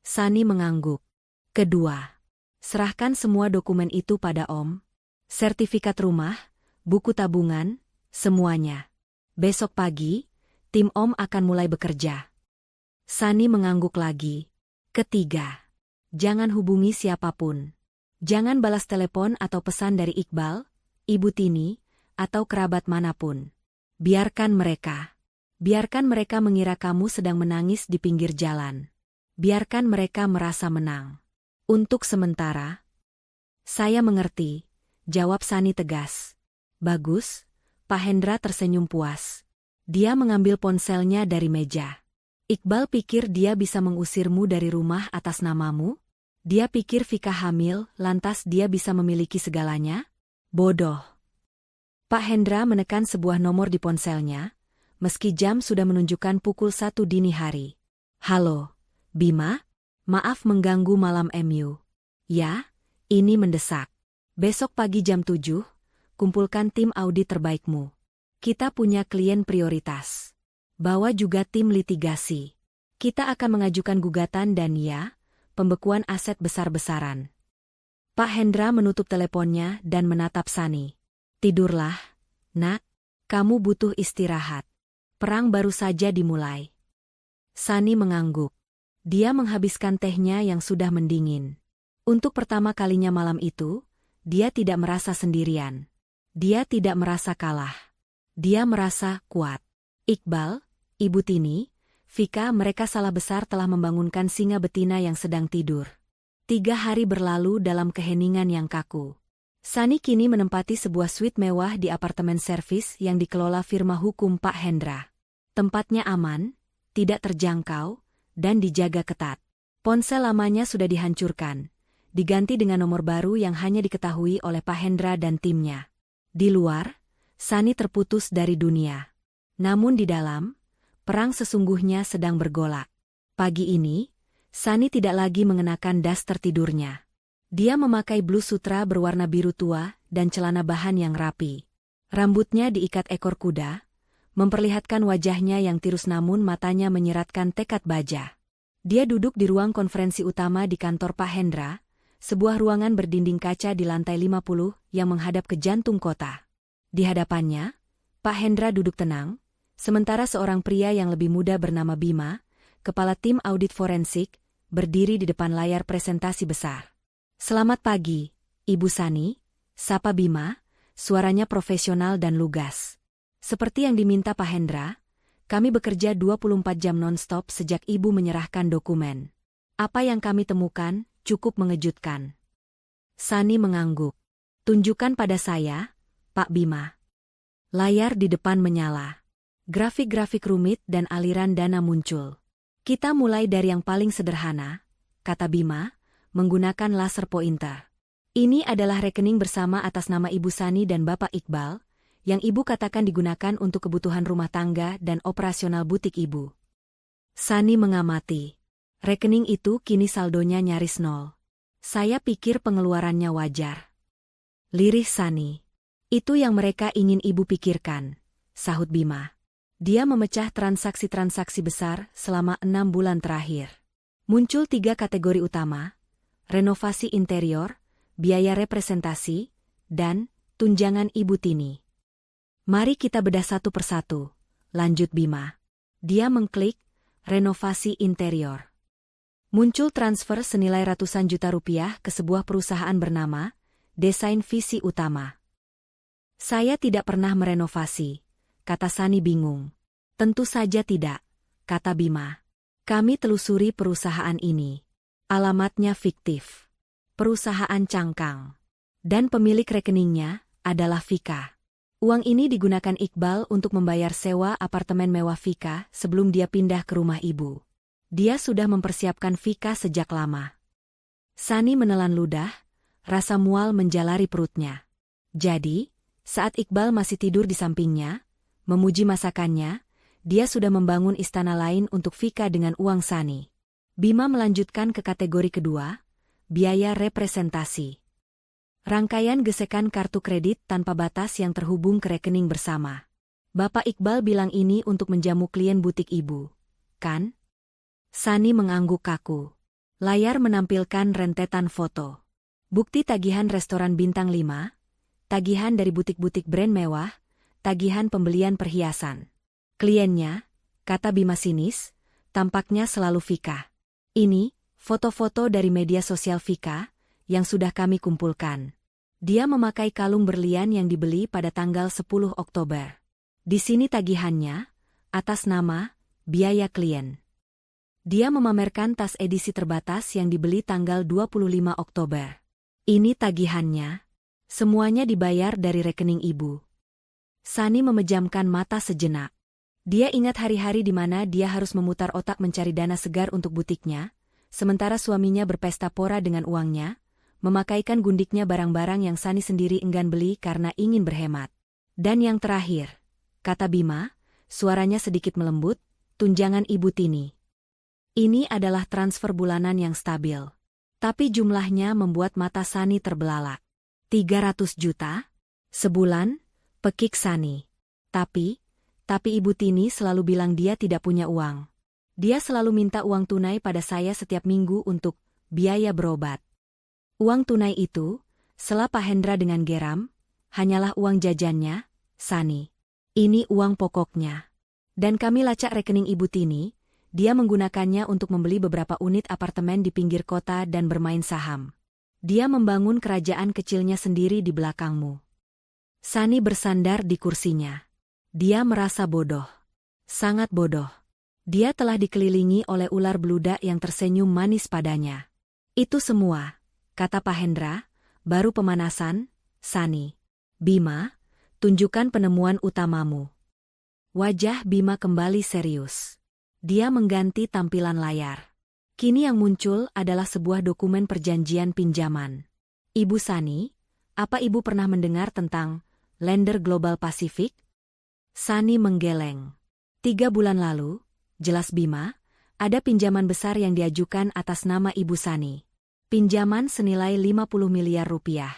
Sunny mengangguk. Kedua, serahkan semua dokumen itu pada Om. Sertifikat rumah, buku tabungan, semuanya. Besok pagi, tim Om akan mulai bekerja. Sunny mengangguk lagi. Ketiga, jangan hubungi siapapun. Jangan balas telepon atau pesan dari Iqbal, Ibu Tini, atau kerabat manapun. Biarkan mereka mengira kamu sedang menangis di pinggir jalan. Biarkan mereka merasa menang. Untuk sementara. Saya mengerti, jawab Sunny tegas. Bagus, Pak Hendra tersenyum puas. Dia mengambil ponselnya dari meja. Iqbal pikir dia bisa mengusirmu dari rumah atas namamu? Dia pikir Vika hamil, lantas dia bisa memiliki segalanya? Bodoh. Pak Hendra menekan sebuah nomor di ponselnya, meski jam sudah menunjukkan pukul 1 dini hari. Halo, Bima? Maaf mengganggu malam MU. Ya, ini mendesak. Besok pagi jam 7, kumpulkan tim audit terbaikmu. Kita punya klien prioritas. Bawa juga tim litigasi. Kita akan mengajukan gugatan dan pembekuan aset besar-besaran. Pak Hendra menutup teleponnya dan menatap Sunny. Tidurlah, Nak. Kamu butuh istirahat. Perang baru saja dimulai. Sunny mengangguk. Dia menghabiskan tehnya yang sudah mendingin. Untuk pertama kalinya malam itu, dia tidak merasa sendirian. Dia tidak merasa kalah. Dia merasa kuat. Iqbal, Ibu Tini, Vika, mereka salah besar telah membangunkan singa betina yang sedang tidur. 3 hari berlalu dalam keheningan yang kaku. Sunny kini menempati sebuah suite mewah di apartemen servis yang dikelola firma hukum Pak Hendra. Tempatnya aman, tidak terjangkau, dan dijaga ketat. Ponsel lamanya sudah dihancurkan, diganti dengan nomor baru yang hanya diketahui oleh Pak Hendra dan timnya. Di luar, Sunny terputus dari dunia. Namun di dalam, perang sesungguhnya sedang bergolak. Pagi ini, Sunny tidak lagi mengenakan daster tidurnya. Dia memakai blus sutra berwarna biru tua dan celana bahan yang rapi. Rambutnya diikat ekor kuda, memperlihatkan wajahnya yang tirus namun matanya menyeratkan tekad baja. Dia duduk di ruang konferensi utama di kantor Pak Hendra, sebuah ruangan berdinding kaca di lantai 50 yang menghadap ke jantung kota. Di hadapannya, Pak Hendra duduk tenang, sementara seorang pria yang lebih muda bernama Bima, kepala tim audit forensik, berdiri di depan layar presentasi besar. Selamat pagi, Ibu Sunny, sapa Bima, suaranya profesional dan lugas. Seperti yang diminta Pak Hendra, kami bekerja 24 jam non-stop sejak Ibu menyerahkan dokumen. Apa yang kami temukan cukup mengejutkan. Sunny mengangguk. Tunjukkan pada saya, Pak Bima. Layar di depan menyala. Grafik-grafik rumit dan aliran dana muncul. Kita mulai dari yang paling sederhana, kata Bima, menggunakan laser pointer. Ini adalah rekening bersama atas nama Ibu Sunny dan Bapak Iqbal, yang Ibu katakan digunakan untuk kebutuhan rumah tangga dan operasional butik Ibu. Sunny mengamati. Rekening itu kini saldonya nyaris 0. Saya pikir pengeluarannya wajar. Lirih Sunny. Itu yang mereka ingin Ibu pikirkan, sahut Bima. Dia memecah transaksi-transaksi besar selama 6 bulan terakhir. Muncul 3 kategori utama, renovasi interior, biaya representasi, dan tunjangan Ibu Tini. Mari kita bedah satu persatu, lanjut Bima. Dia mengklik, renovasi interior. Muncul transfer senilai ratusan juta rupiah ke sebuah perusahaan bernama Desain Visi Utama. Saya tidak pernah merenovasi, kata Sunny bingung. Tentu saja tidak, kata Bima. Kami telusuri perusahaan ini. Alamatnya fiktif. Perusahaan cangkang. Dan pemilik rekeningnya adalah Vika. Uang ini digunakan Iqbal untuk membayar sewa apartemen mewah Vika sebelum dia pindah ke rumah ibu. Dia sudah mempersiapkan Vika sejak lama. Sani menelan ludah, rasa mual menjalari perutnya. Jadi, saat Iqbal masih tidur di sampingnya, memuji masakannya, dia sudah membangun istana lain untuk Vika dengan uang Sani. Bima melanjutkan ke kategori kedua, biaya representasi. Rangkaian gesekan kartu kredit tanpa batas yang terhubung ke rekening bersama. Bapak Iqbal bilang ini untuk menjamu klien butik ibu, kan? Sani mengangguk kaku. Layar menampilkan rentetan foto. Bukti tagihan restoran bintang 5, tagihan dari butik-butik brand mewah, tagihan pembelian perhiasan. Kliennya, kata Bima sinis, tampaknya selalu Vika. Ini, foto-foto dari media sosial Vika, yang sudah kami kumpulkan. Dia memakai kalung berlian yang dibeli pada tanggal 10 Oktober. Di sini tagihannya, atas nama, biaya klien. Dia memamerkan tas edisi terbatas yang dibeli tanggal 25 Oktober. Ini tagihannya. Semuanya dibayar dari rekening ibu. Sani memejamkan mata sejenak. Dia ingat hari-hari di mana dia harus memutar otak mencari dana segar untuk butiknya, sementara suaminya berpesta pora dengan uangnya, memakaikan gundiknya barang-barang yang Sani sendiri enggan beli karena ingin berhemat. Dan yang terakhir, kata Bima, suaranya sedikit melembut, tunjangan Ibu Tini. Ini adalah transfer bulanan yang stabil. Tapi jumlahnya membuat mata Sani terbelalak. 300 juta? Sebulan? Pekik Sani. Tapi Ibu Tini selalu bilang dia tidak punya uang. Dia selalu minta uang tunai pada saya setiap minggu untuk biaya berobat. Uang tunai itu, sela Pak Hendra dengan geram, hanyalah uang jajannya, Sani. Ini uang pokoknya. Dan kami lacak rekening Ibu Tini, dia menggunakannya untuk membeli beberapa unit apartemen di pinggir kota dan bermain saham. Dia membangun kerajaan kecilnya sendiri di belakangmu. Sani bersandar di kursinya. Dia merasa bodoh. Sangat bodoh. Dia telah dikelilingi oleh ular beludak yang tersenyum manis padanya. Itu semua, kata Pak Hendra, baru pemanasan, Sani. Bima, tunjukkan penemuan utamamu. Wajah Bima kembali serius. Dia mengganti tampilan layar. Kini yang muncul adalah sebuah dokumen perjanjian pinjaman. Ibu Sani, apa Ibu pernah mendengar tentang Lender Global Pacific? Sani menggeleng. 3 bulan lalu, jelas Bima, ada pinjaman besar yang diajukan atas nama Ibu Sani. Pinjaman senilai 50 miliar rupiah.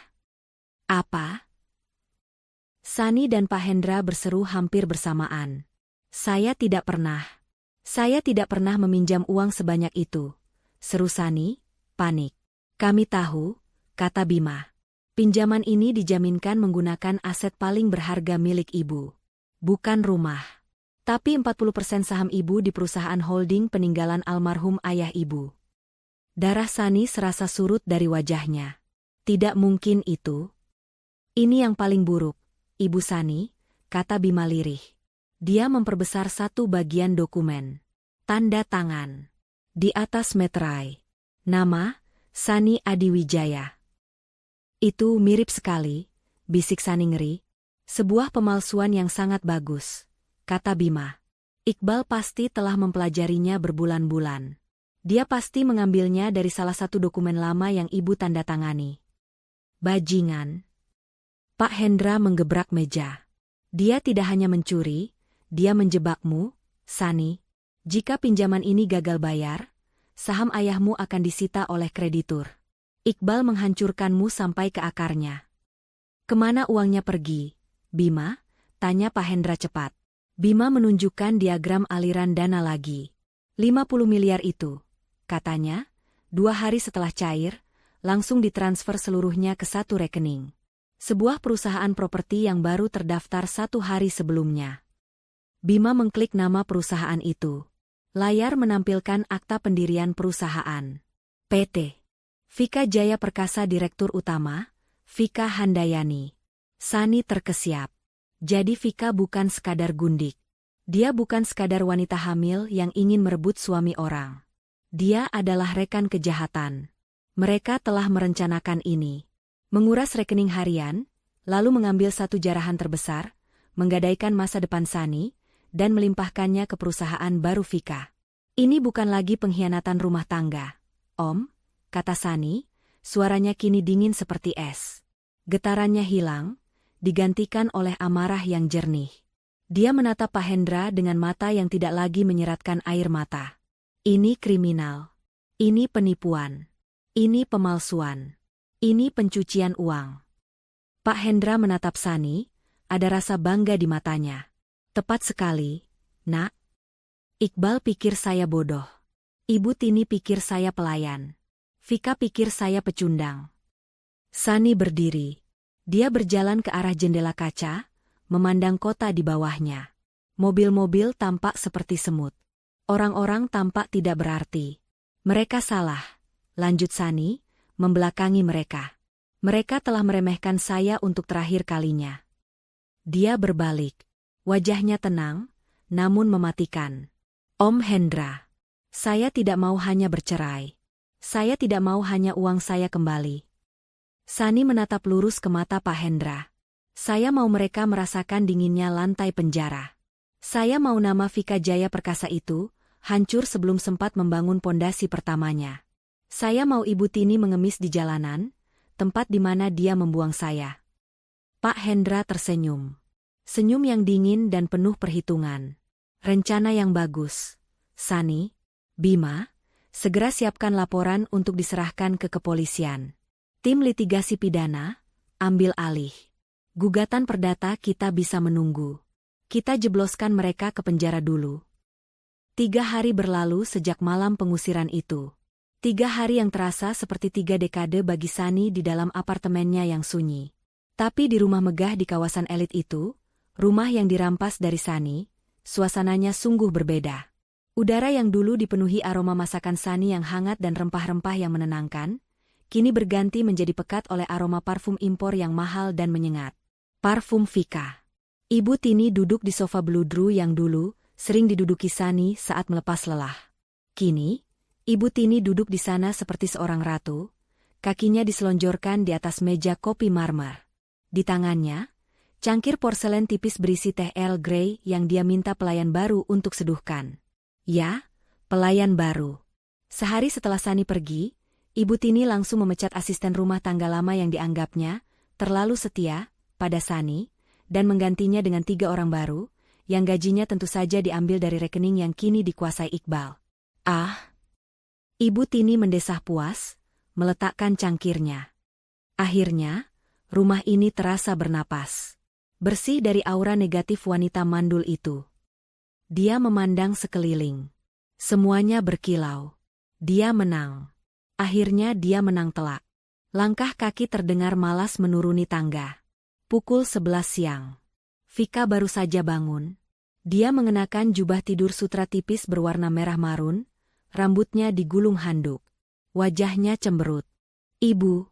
Apa? Sani dan Pak Hendra berseru hampir bersamaan. Saya tidak pernah meminjam uang sebanyak itu, seru Sani, panik. Kami tahu, kata Bima. Pinjaman ini dijaminkan menggunakan aset paling berharga milik Ibu. Bukan rumah. Tapi 40% saham Ibu di perusahaan holding peninggalan almarhum ayah Ibu. Darah Sani serasa surut dari wajahnya. Tidak mungkin itu. Ini yang paling buruk, Ibu Sani, kata Bima lirih. Dia memperbesar satu bagian dokumen. Tanda tangan. Di atas meterai. Nama, Sani Adiwijaya. Itu mirip sekali, bisik Sani ngeri. Sebuah pemalsuan yang sangat bagus, kata Bima. Iqbal pasti telah mempelajarinya berbulan-bulan. Dia pasti mengambilnya dari salah satu dokumen lama yang Ibu tanda tangani. Bajingan. Pak Hendra menggebrak meja. Dia tidak hanya mencuri, dia menjebakmu, Sani. Jika pinjaman ini gagal bayar, saham ayahmu akan disita oleh kreditur. Iqbal menghancurkanmu sampai ke akarnya. Kemana uangnya pergi, Bima? Tanya Pak Hendra cepat. Bima menunjukkan diagram aliran dana lagi. 50 miliar itu, katanya, 2 hari setelah cair, langsung ditransfer seluruhnya ke satu rekening. Sebuah perusahaan properti yang baru terdaftar 1 hari sebelumnya. Bima mengklik nama perusahaan itu. Layar menampilkan akta pendirian perusahaan. PT. Vika Jaya Perkasa Direktur Utama, Vika Handayani. Sani terkesiap. Jadi Vika bukan sekadar gundik. Dia bukan sekadar wanita hamil yang ingin merebut suami orang. Dia adalah rekan kejahatan. Mereka telah merencanakan ini. Menguras rekening harian, lalu mengambil satu jarahan terbesar, menggadaikan masa depan Sani, dan melimpahkannya ke perusahaan baru Vika. Ini bukan lagi pengkhianatan rumah tangga. Om, kata Sani, suaranya kini dingin seperti es. Getarannya hilang, digantikan oleh amarah yang jernih. Dia menatap Pak Hendra dengan mata yang tidak lagi menyeratkan air mata. Ini kriminal. Ini penipuan. Ini pemalsuan. Ini pencucian uang. Pak Hendra menatap Sani, ada rasa bangga di matanya. Tepat sekali, Nak. Iqbal pikir saya bodoh. Ibu Tini pikir saya pelayan. Vika pikir saya pecundang. Sani berdiri. Dia berjalan ke arah jendela kaca, memandang kota di bawahnya. Mobil-mobil tampak seperti semut. Orang-orang tampak tidak berarti. Mereka salah, lanjut Sani, membelakangi mereka. Mereka telah meremehkan saya untuk terakhir kalinya. Dia berbalik. Wajahnya tenang, namun mematikan. Om Hendra, saya tidak mau hanya bercerai. Saya tidak mau hanya uang saya kembali. Sani menatap lurus ke mata Pak Hendra. Saya mau mereka merasakan dinginnya lantai penjara. Saya mau nama Vika Jaya Perkasa itu hancur sebelum sempat membangun pondasi pertamanya. Saya mau Ibu Tini mengemis di jalanan, tempat di mana dia membuang saya. Pak Hendra tersenyum. Senyum yang dingin dan penuh perhitungan. Rencana yang bagus. Sani, Bima, segera siapkan laporan untuk diserahkan ke kepolisian. Tim litigasi pidana, ambil alih. Gugatan perdata kita bisa menunggu. Kita jebloskan mereka ke penjara dulu. 3 hari berlalu sejak malam pengusiran itu. 3 hari yang terasa seperti 3 dekade bagi Sani di dalam apartemennya yang sunyi. Tapi di rumah megah di kawasan elit itu, rumah yang dirampas dari Sani, suasananya sungguh berbeda. Udara yang dulu dipenuhi aroma masakan Sani yang hangat dan rempah-rempah yang menenangkan, kini berganti menjadi pekat oleh aroma parfum impor yang mahal dan menyengat. Parfum Vika. Ibu Tini duduk di sofa beludru yang dulu sering diduduki Sani saat melepas lelah. Kini, Ibu Tini duduk di sana seperti seorang ratu, kakinya diselonjorkan di atas meja kopi marmer. Di tangannya, cangkir porselen tipis berisi teh Earl Grey yang dia minta pelayan baru untuk seduhkan. Ya, pelayan baru. Sehari setelah Sani pergi, Ibu Tini langsung memecat asisten rumah tangga lama yang dianggapnya terlalu setia pada Sani, dan menggantinya dengan 3 orang baru, yang gajinya tentu saja diambil dari rekening yang kini dikuasai Iqbal. Ibu Tini mendesah puas, meletakkan cangkirnya. Akhirnya, rumah ini terasa bernapas. Bersih dari aura negatif wanita mandul itu. Dia memandang sekeliling. Semuanya berkilau. Dia menang. Akhirnya dia menang telak. Langkah kaki terdengar malas menuruni tangga. Pukul 11 siang. Vika baru saja bangun. Dia mengenakan jubah tidur sutra tipis berwarna merah marun, rambutnya digulung handuk. Wajahnya cemberut. Ibu,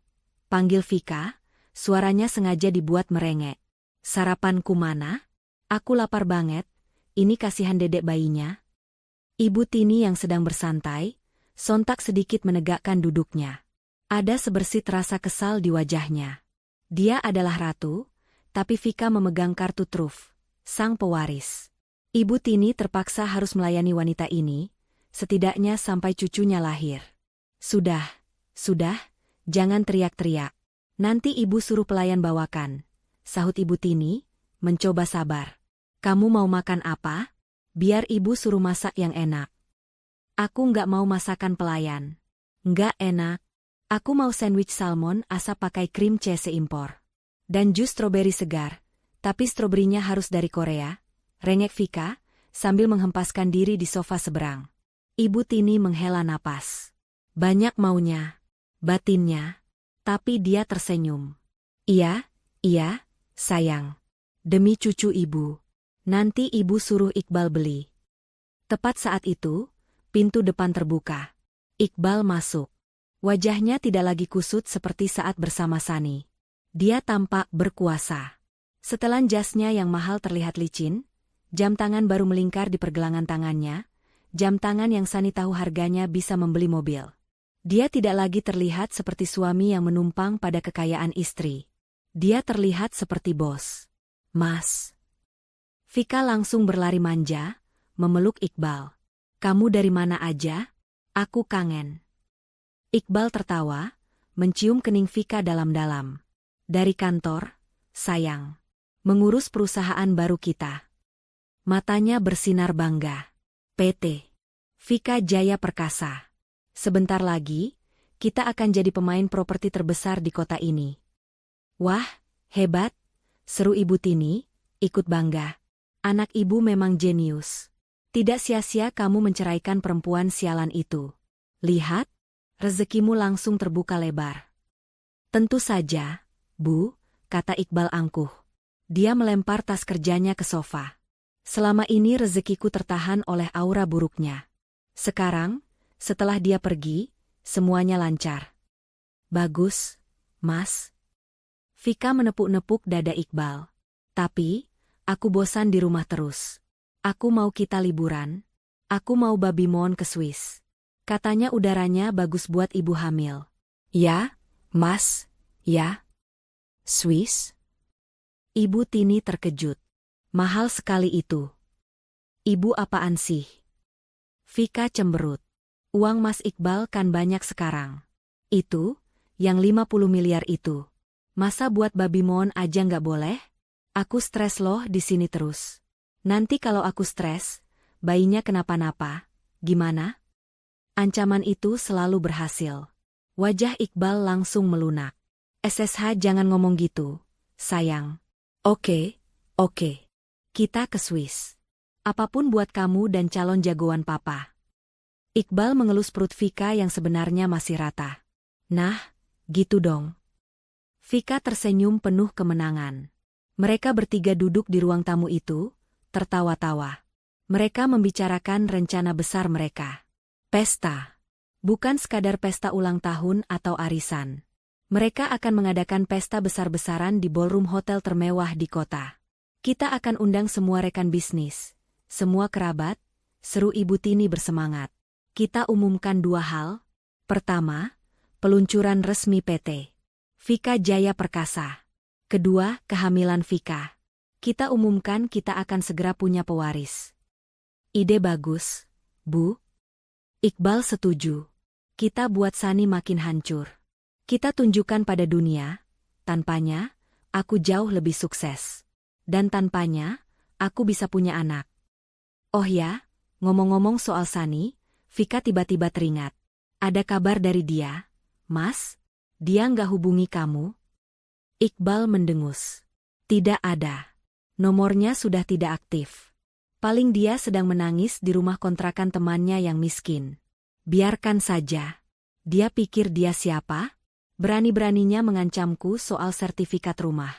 panggil Vika, suaranya sengaja dibuat merengek. Sarapanku mana? Aku lapar banget, ini kasihan dedek bayinya. Ibu Tini yang sedang bersantai, sontak sedikit menegakkan duduknya. Ada sebersit rasa kesal di wajahnya. Dia adalah ratu, tapi Vika memegang kartu truf, sang pewaris. Ibu Tini terpaksa harus melayani wanita ini, setidaknya sampai cucunya lahir. Sudah, jangan teriak-teriak. Nanti ibu suruh pelayan bawakan, sahut Ibu Tini, mencoba sabar. Kamu mau makan apa? Biar ibu suruh masak yang enak. Aku nggak mau masakan pelayan. Nggak enak. Aku mau sandwich salmon asap pakai krim cheese impor. Dan jus stroberi segar, tapi stroberinya harus dari Korea, rengek Vika, sambil menghempaskan diri di sofa seberang. Ibu Tini menghela napas. Banyak maunya, batinnya, tapi dia tersenyum. Iya, sayang. Demi cucu ibu. Nanti ibu suruh Iqbal beli. Tepat saat itu, pintu depan terbuka. Iqbal masuk. Wajahnya tidak lagi kusut seperti saat bersama Sani. Dia tampak berkuasa. Setelan jasnya yang mahal terlihat licin, Jam tangan baru melingkar di pergelangan tangannya, jam tangan yang Sani tahu harganya bisa membeli mobil. Dia tidak lagi terlihat seperti suami yang menumpang pada kekayaan istri. Dia terlihat seperti bos. Mas. Vika langsung berlari manja, memeluk Iqbal. Kamu dari mana aja? Aku kangen. Iqbal tertawa, mencium kening Vika dalam-dalam. Dari kantor, sayang. Mengurus perusahaan baru kita. Matanya bersinar bangga. PT. Vika Jaya Perkasa. Sebentar lagi, kita akan jadi pemain properti terbesar di kota ini. Wah, hebat, seru Ibu Tini, ikut bangga. Anak ibu memang jenius. Tidak sia-sia kamu menceraikan perempuan sialan itu. Lihat, rezekimu langsung terbuka lebar. Tentu saja, Bu, kata Iqbal angkuh. Dia melempar tas kerjanya ke sofa. Selama ini rezekiku tertahan oleh aura buruknya. Sekarang, setelah dia pergi, semuanya lancar. Bagus, Mas. Vika menepuk-nepuk dada Iqbal. Tapi, aku bosan di rumah terus. Aku mau kita liburan. Aku mau babi moon ke Swiss. Katanya udaranya bagus buat ibu hamil. Ya, Mas, ya. Swiss? Ibu Tini terkejut. Mahal sekali itu. Ibu apaan sih? Vika cemberut. Uang Mas Iqbal kan banyak sekarang. Itu, yang 50 miliar itu. Masa buat babi moon aja nggak boleh? Aku stres loh di sini terus. Nanti kalau aku stres, bayinya kenapa-napa, gimana? Ancaman itu selalu berhasil. Wajah Iqbal langsung melunak. SSH jangan ngomong gitu, sayang. Oke. Kita ke Swiss. Apapun buat kamu dan calon jagoan papa. Iqbal mengelus perut Vika yang sebenarnya masih rata. Nah, gitu dong. Vika tersenyum penuh kemenangan. Mereka bertiga duduk di ruang tamu itu, tertawa-tawa. Mereka membicarakan rencana besar mereka. Pesta. Bukan sekadar pesta ulang tahun atau arisan. Mereka akan mengadakan pesta besar-besaran di ballroom hotel termewah di kota. Kita akan undang semua rekan bisnis, semua kerabat, seru Ibu Tini bersemangat. Kita umumkan 2 hal. Pertama, peluncuran resmi PT. Vika Jaya Perkasa. Kedua, kehamilan Vika. Kita umumkan kita akan segera punya pewaris. Ide bagus, Bu. Iqbal setuju. Kita buat Sani makin hancur. Kita tunjukkan pada dunia, tanpanya, aku jauh lebih sukses. Dan tanpanya, aku bisa punya anak. Oh ya, ngomong-ngomong soal Sani, Vika tiba-tiba teringat. Ada kabar dari dia, Mas? Dia nggak hubungi kamu? Iqbal mendengus. Tidak ada. Nomornya sudah tidak aktif. Paling dia sedang menangis di rumah kontrakan temannya yang miskin. Biarkan saja. Dia pikir dia siapa? Berani-beraninya mengancamku soal sertifikat rumah.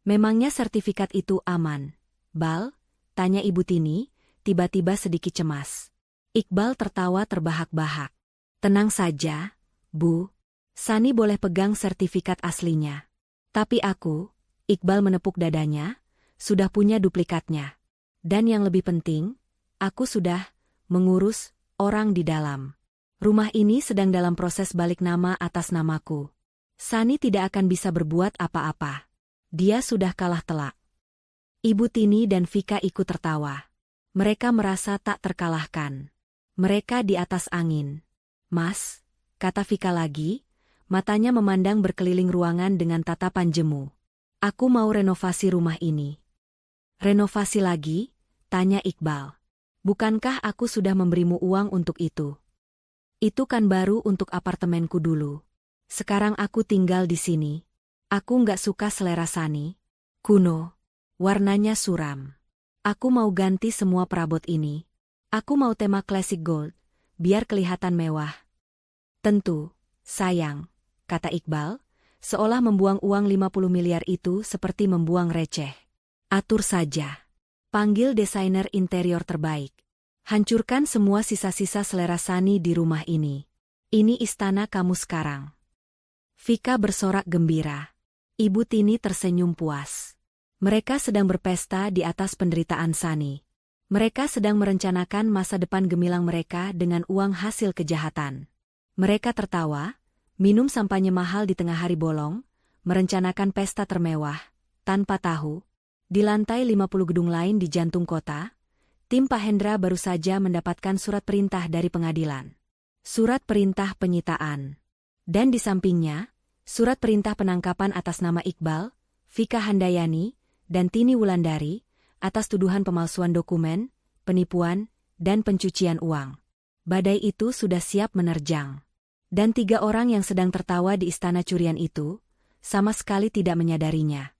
Memangnya sertifikat itu aman? Bal? Tanya Ibu Tini, tiba-tiba sedikit cemas. Iqbal tertawa terbahak-bahak. Tenang saja, Bu. Sani boleh pegang sertifikat aslinya. Tapi aku, Iqbal menepuk dadanya, sudah punya duplikatnya. Dan yang lebih penting, aku sudah mengurus orang di dalam. Rumah ini sedang dalam proses balik nama atas namaku. Sani tidak akan bisa berbuat apa-apa. Dia sudah kalah telak. Ibu Tini dan Vika ikut tertawa. Mereka merasa tak terkalahkan. Mereka di atas angin. Mas, kata Vika lagi, matanya memandang berkeliling ruangan dengan tatapan jemu. Aku mau renovasi rumah ini. Renovasi lagi? Tanya Iqbal. Bukankah aku sudah memberimu uang untuk itu? Itu kan baru untuk apartemenku dulu. Sekarang aku tinggal di sini. Aku nggak suka selera Sani. Kuno. Warnanya suram. Aku mau ganti semua perabot ini. Aku mau tema classic gold, biar kelihatan mewah. Tentu, sayang, kata Iqbal, seolah membuang uang 50 miliar itu seperti membuang receh. Atur saja. Panggil desainer interior terbaik. Hancurkan semua sisa-sisa selera Sani di rumah ini. Ini istana kamu sekarang. Vika bersorak gembira. Ibu Tini tersenyum puas. Mereka sedang berpesta di atas penderitaan Sani. Mereka sedang merencanakan masa depan gemilang mereka dengan uang hasil kejahatan. Mereka tertawa, minum sampanye mahal di tengah hari bolong, merencanakan pesta termewah, tanpa tahu. Di lantai 50 gedung lain di jantung kota, tim Pak Hendra baru saja mendapatkan surat perintah dari pengadilan. Surat perintah penyitaan. Dan di sampingnya, surat perintah penangkapan atas nama Iqbal, Vika Handayani, dan Tini Wulandari, atas tuduhan pemalsuan dokumen, penipuan, dan pencucian uang. Badai itu sudah siap menerjang. Dan 3 orang yang sedang tertawa di istana curian itu, sama sekali tidak menyadarinya.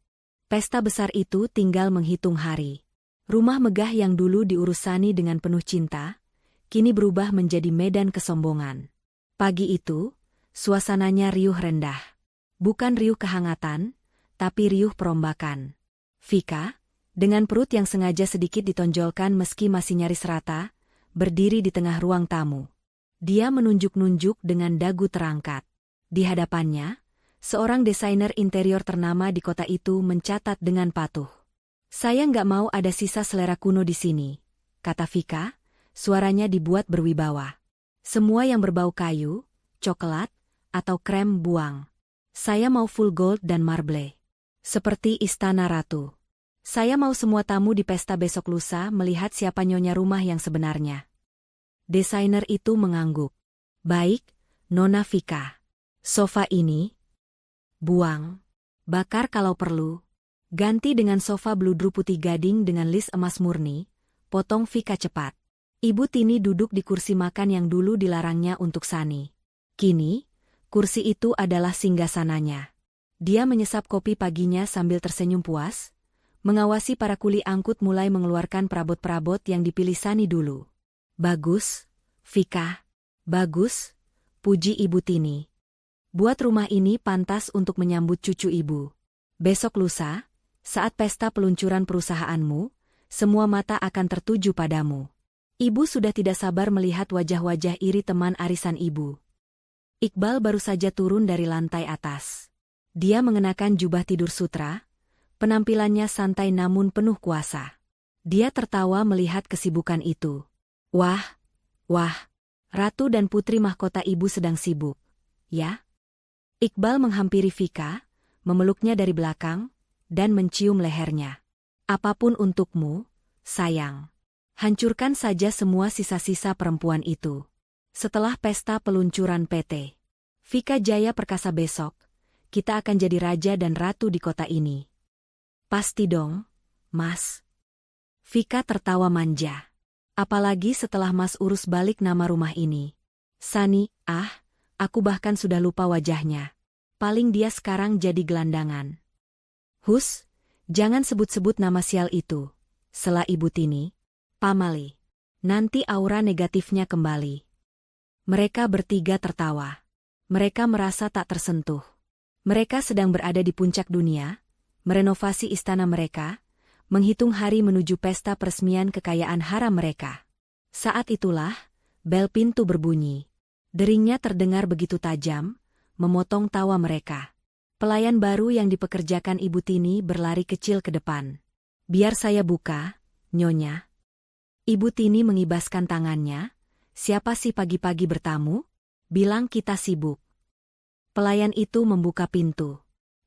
Pesta besar itu tinggal menghitung hari. Rumah megah yang dulu diurus Sani dengan penuh cinta, kini berubah menjadi medan kesombongan. Pagi itu, suasananya riuh rendah. Bukan riuh kehangatan, tapi riuh perombakan. Vika, dengan perut yang sengaja sedikit ditonjolkan meski masih nyaris rata, berdiri di tengah ruang tamu. Dia menunjuk-nunjuk dengan dagu terangkat. Di hadapannya, seorang desainer interior ternama di kota itu mencatat dengan patuh. "Saya nggak mau ada sisa selera kuno di sini," kata Vika, suaranya dibuat berwibawa. "Semua yang berbau kayu, coklat, atau krem buang. Saya mau full gold dan marble. Seperti istana ratu. Saya mau semua tamu di pesta besok lusa melihat siapa nyonya rumah yang sebenarnya." Desainer itu mengangguk. "Baik, Nona Vika. Sofa ini buang. Bakar kalau perlu. Ganti dengan sofa bludru putih gading dengan lis emas murni," potong Vika cepat. Ibu Tini duduk di kursi makan yang dulu dilarangnya untuk Sani. Kini, kursi itu adalah singgasananya. Dia menyesap kopi paginya sambil tersenyum puas, mengawasi para kuli angkut mulai mengeluarkan perabot-perabot yang dipilih Sani dulu. "Bagus, Vika. Bagus," puji Ibu Tini. "Buat rumah ini pantas untuk menyambut cucu ibu. Besok lusa, saat pesta peluncuran perusahaanmu, semua mata akan tertuju padamu." Ibu sudah tidak sabar melihat wajah-wajah iri teman arisan ibu. Iqbal baru saja turun dari lantai atas. Dia mengenakan jubah tidur sutra, penampilannya santai namun penuh kuasa. Dia tertawa melihat kesibukan itu. Wah, Ratu dan putri mahkota ibu sedang sibuk, ya? Iqbal menghampiri Vika, memeluknya dari belakang, dan mencium lehernya. "Apapun untukmu, sayang. Hancurkan saja semua sisa-sisa perempuan itu. Setelah pesta peluncuran PT Vika Jaya Perkasa besok, kita akan jadi raja dan ratu di kota ini." "Pasti dong, Mas." Vika tertawa manja. "Apalagi setelah Mas urus balik nama rumah ini." "Sani, aku bahkan sudah lupa wajahnya. Paling dia sekarang jadi gelandangan." "Hus, jangan sebut-sebut nama sial itu," sela Ibu Tini. "Pamali. Nanti aura negatifnya kembali." Mereka bertiga tertawa. Mereka merasa tak tersentuh. Mereka sedang berada di puncak dunia, merenovasi istana mereka, menghitung hari menuju pesta peresmian kekayaan haram mereka. Saat itulah, bel pintu berbunyi. Deringnya terdengar begitu tajam, memotong tawa mereka. Pelayan baru yang dipekerjakan Ibu Tini berlari kecil ke depan. "Biar saya buka, Nyonya." Ibu Tini mengibaskan tangannya. "Siapa sih pagi-pagi bertamu? Bilang kita sibuk." Pelayan itu membuka pintu.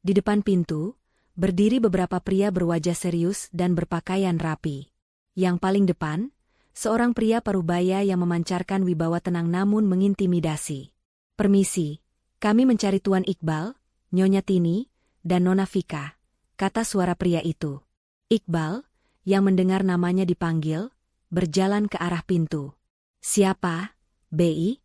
Di depan pintu, berdiri beberapa pria berwajah serius dan berpakaian rapi. Yang paling depan, seorang pria parubaya yang memancarkan wibawa tenang namun mengintimidasi. "Permisi, kami mencari Tuan Iqbal, Nyonya Tini, dan Nona Vika," kata suara pria itu. Iqbal, yang mendengar namanya dipanggil, berjalan ke arah pintu. "Siapa, Bi?"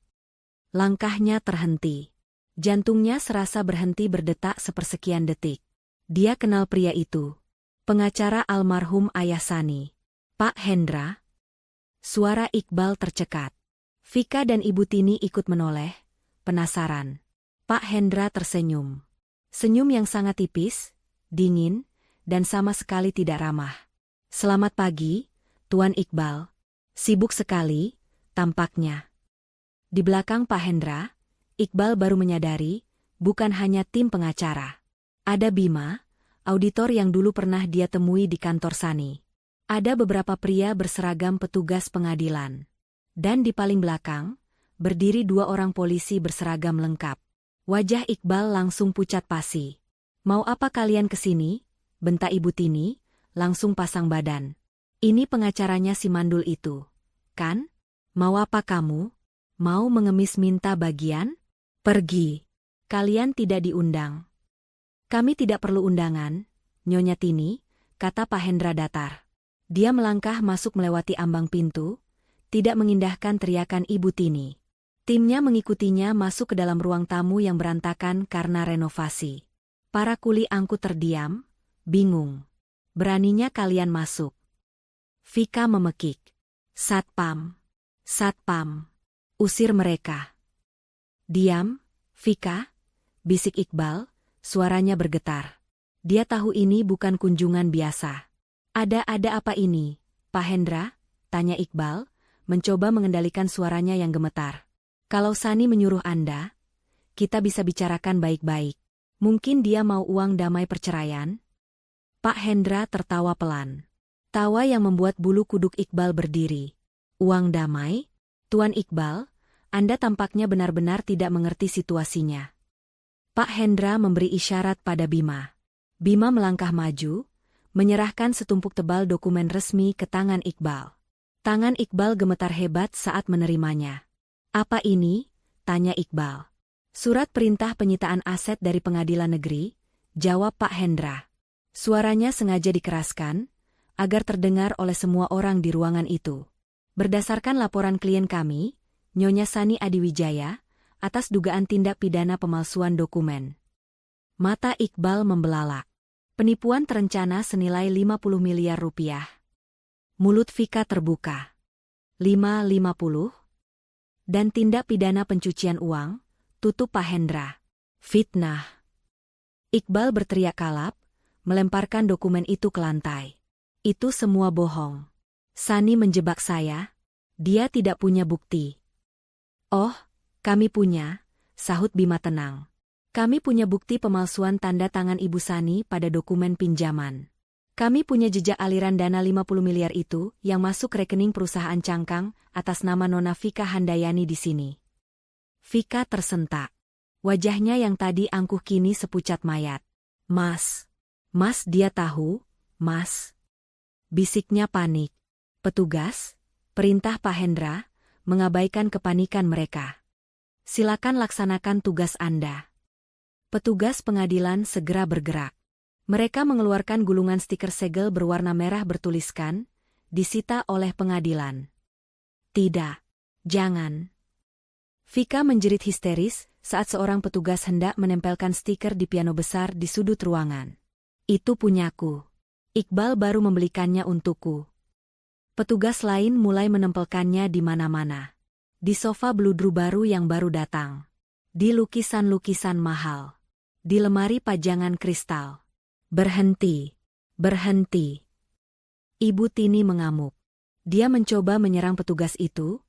Langkahnya terhenti. Jantungnya serasa berhenti berdetak sepersekian detik. Dia kenal pria itu. Pengacara almarhum ayah Sani. "Pak Hendra?" Suara Iqbal tercekat. Vika dan Ibu Tini ikut menoleh, penasaran. Pak Hendra tersenyum. Senyum yang sangat tipis, dingin, dan sama sekali tidak ramah. "Selamat pagi, Tuan Iqbal. Sibuk sekali, tampaknya." Di belakang Pak Hendra, Iqbal baru menyadari, bukan hanya tim pengacara. Ada Bima, auditor yang dulu pernah dia temui di kantor Sani. Ada beberapa pria berseragam petugas pengadilan. Dan di paling belakang, berdiri 2 orang polisi berseragam lengkap. Wajah Iqbal langsung pucat pasi. "Mau apa kalian kesini?" bentak Ibu Tini, langsung pasang badan. "Ini pengacaranya si mandul itu, kan? Mau apa kamu? Mau mengemis minta bagian? Pergi. Kalian tidak diundang." "Kami tidak perlu undangan, Nyonya Tini," kata Pak Hendra datar. Dia melangkah masuk melewati ambang pintu, tidak mengindahkan teriakan Ibu Tini. Timnya mengikutinya masuk ke dalam ruang tamu yang berantakan karena renovasi. Para kuli angkut terdiam, bingung. "Beraninya kalian masuk?" Vika memekik. "Satpam. Satpam. Usir mereka." "Diam, Vika," bisik Iqbal, suaranya bergetar. Dia tahu ini bukan kunjungan biasa. Ada apa ini, Pak Hendra?" tanya Iqbal, mencoba mengendalikan suaranya yang gemetar. "Kalau Sani menyuruh Anda, kita bisa bicarakan baik-baik. Mungkin dia mau uang damai perceraian?" Pak Hendra tertawa pelan. Tawa yang membuat bulu kuduk Iqbal berdiri. "Uang damai? Tuan Iqbal, Anda tampaknya benar-benar tidak mengerti situasinya." Pak Hendra memberi isyarat pada Bima. Bima melangkah maju, menyerahkan setumpuk tebal dokumen resmi ke tangan Iqbal. Tangan Iqbal gemetar hebat saat menerimanya. "Apa ini?" tanya Iqbal. "Surat perintah penyitaan aset dari pengadilan negeri," jawab Pak Hendra. Suaranya sengaja dikeraskan, agar terdengar oleh semua orang di ruangan itu. "Berdasarkan laporan klien kami, Nyonya Sani Adiwijaya, atas dugaan tindak pidana pemalsuan dokumen." Mata Iqbal membelalak. Penipuan terencana senilai 50 miliar rupiah. Mulut Vika terbuka. 550? Dan tindak pidana pencucian uang, tutup Pak Hendra. "Fitnah." Iqbal berteriak kalap, melemparkan dokumen itu ke lantai. "Itu semua bohong. Sani menjebak saya. Dia tidak punya bukti." "Oh, kami punya," sahut Bima tenang. "Kami punya bukti pemalsuan tanda tangan Ibu Sani pada dokumen pinjaman. Kami punya jejak aliran dana 50 miliar itu yang masuk rekening perusahaan cangkang atas nama Nona Vika Handayani di sini." Vika tersentak. Wajahnya yang tadi angkuh kini sepucat mayat. "Mas. Mas, dia tahu, Mas." Bisiknya panik. "Petugas, perintah Pak Hendra," mengabaikan kepanikan mereka. "Silakan laksanakan tugas Anda." Petugas pengadilan segera bergerak. Mereka mengeluarkan gulungan stiker segel berwarna merah bertuliskan, "Disita oleh pengadilan." "Tidak. Jangan." Vika menjerit histeris saat seorang petugas hendak menempelkan stiker di piano besar di sudut ruangan. "Itu punyaku. Iqbal baru membelikannya untukku." Petugas lain mulai menempelkannya di mana-mana. Di sofa bludru baru yang baru datang. Di lukisan-lukisan mahal. Di lemari pajangan kristal. "Berhenti. Berhenti." Ibu Tini mengamuk. Dia mencoba menyerang petugas itu,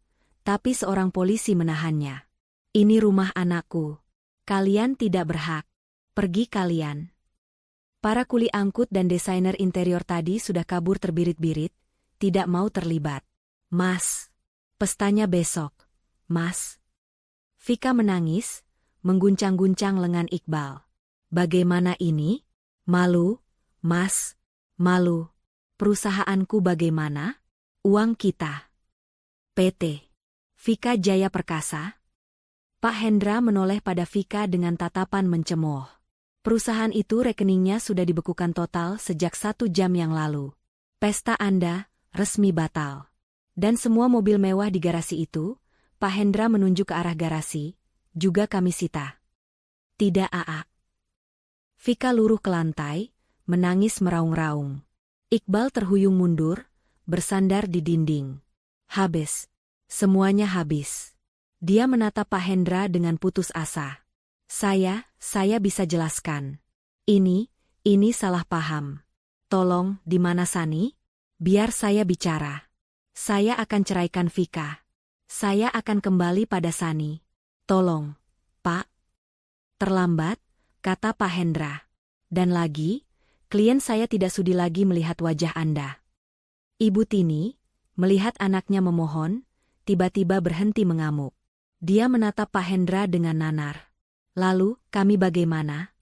tapi seorang polisi menahannya. "Ini rumah anakku. Kalian tidak berhak. Pergi kalian." Para kuli angkut dan desainer interior tadi sudah kabur terbirit-birit, tidak mau terlibat. "Mas, pestanya besok. Mas." Vika menangis, mengguncang-guncang lengan Iqbal. "Bagaimana ini? Malu, Mas, malu. Perusahaanku bagaimana? Uang kita. PT Vika Jaya Perkasa." Pak Hendra menoleh pada Vika dengan tatapan mencemooh. "Perusahaan itu rekeningnya sudah dibekukan total sejak 1 jam yang lalu. Pesta Anda resmi batal. Dan semua mobil mewah di garasi itu," Pak Hendra menunjuk ke arah garasi, "juga kami sita." "Tidak, Aa." Vika luruh ke lantai, menangis meraung-raung. Iqbal terhuyung mundur, bersandar di dinding. Habis. Semuanya habis. Dia menatap Pak Hendra dengan putus asa. Saya bisa jelaskan. Ini salah paham. Tolong, di mana Sani? Biar saya bicara. Saya akan ceraikan Vika. Saya akan kembali pada Sani. Tolong, Pak." "Terlambat," kata Pak Hendra. "Dan lagi, Klien saya tidak sudi lagi melihat wajah Anda. Ibu Tini, melihat anaknya memohon, tiba-tiba berhenti mengamuk. Dia menatap Pak Hendra dengan nanar. Lalu, kami bagaimana?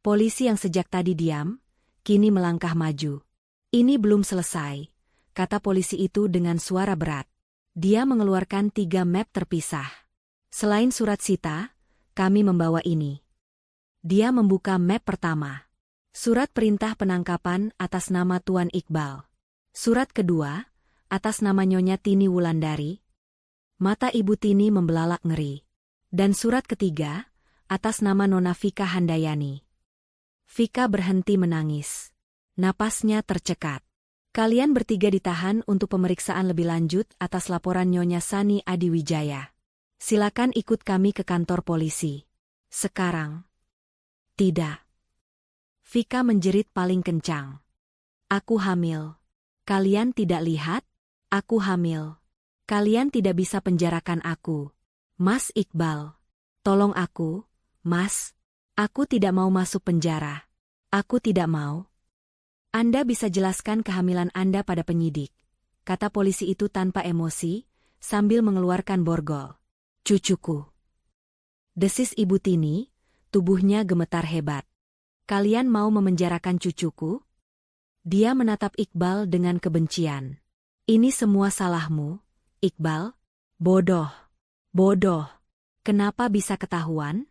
Polisi yang sejak tadi diam, kini melangkah maju. Ini belum selesai, kata polisi itu dengan suara berat. Dia mengeluarkan 3 map terpisah. Selain surat sita, kami membawa ini. Dia membuka map pertama. Surat perintah penangkapan atas nama Tuan Iqbal. Surat kedua, atas nama Nyonya Tini Wulandari. Mata Ibu Tini membelalak ngeri. Dan surat ketiga, atas nama Nona Vika Handayani. Vika berhenti menangis. Napasnya tercekat. Kalian bertiga ditahan untuk pemeriksaan lebih lanjut atas laporan Nyonya Sani Adiwijaya. Silakan ikut kami ke kantor polisi. Sekarang. Tidak. Vika menjerit paling kencang. Aku hamil. Kalian tidak lihat? Aku hamil. Kalian tidak bisa penjarakan aku. Mas Iqbal. Tolong aku, Mas. Aku tidak mau masuk penjara. Aku tidak mau. Anda bisa jelaskan kehamilan Anda pada penyidik, kata polisi itu tanpa emosi, sambil mengeluarkan borgol. Cucuku. Desis Ibu Tini, tubuhnya gemetar hebat. Kalian mau memenjarakan cucuku? Dia menatap Iqbal dengan kebencian. Ini semua salahmu, Iqbal. Bodoh. Bodoh. Kenapa bisa ketahuan?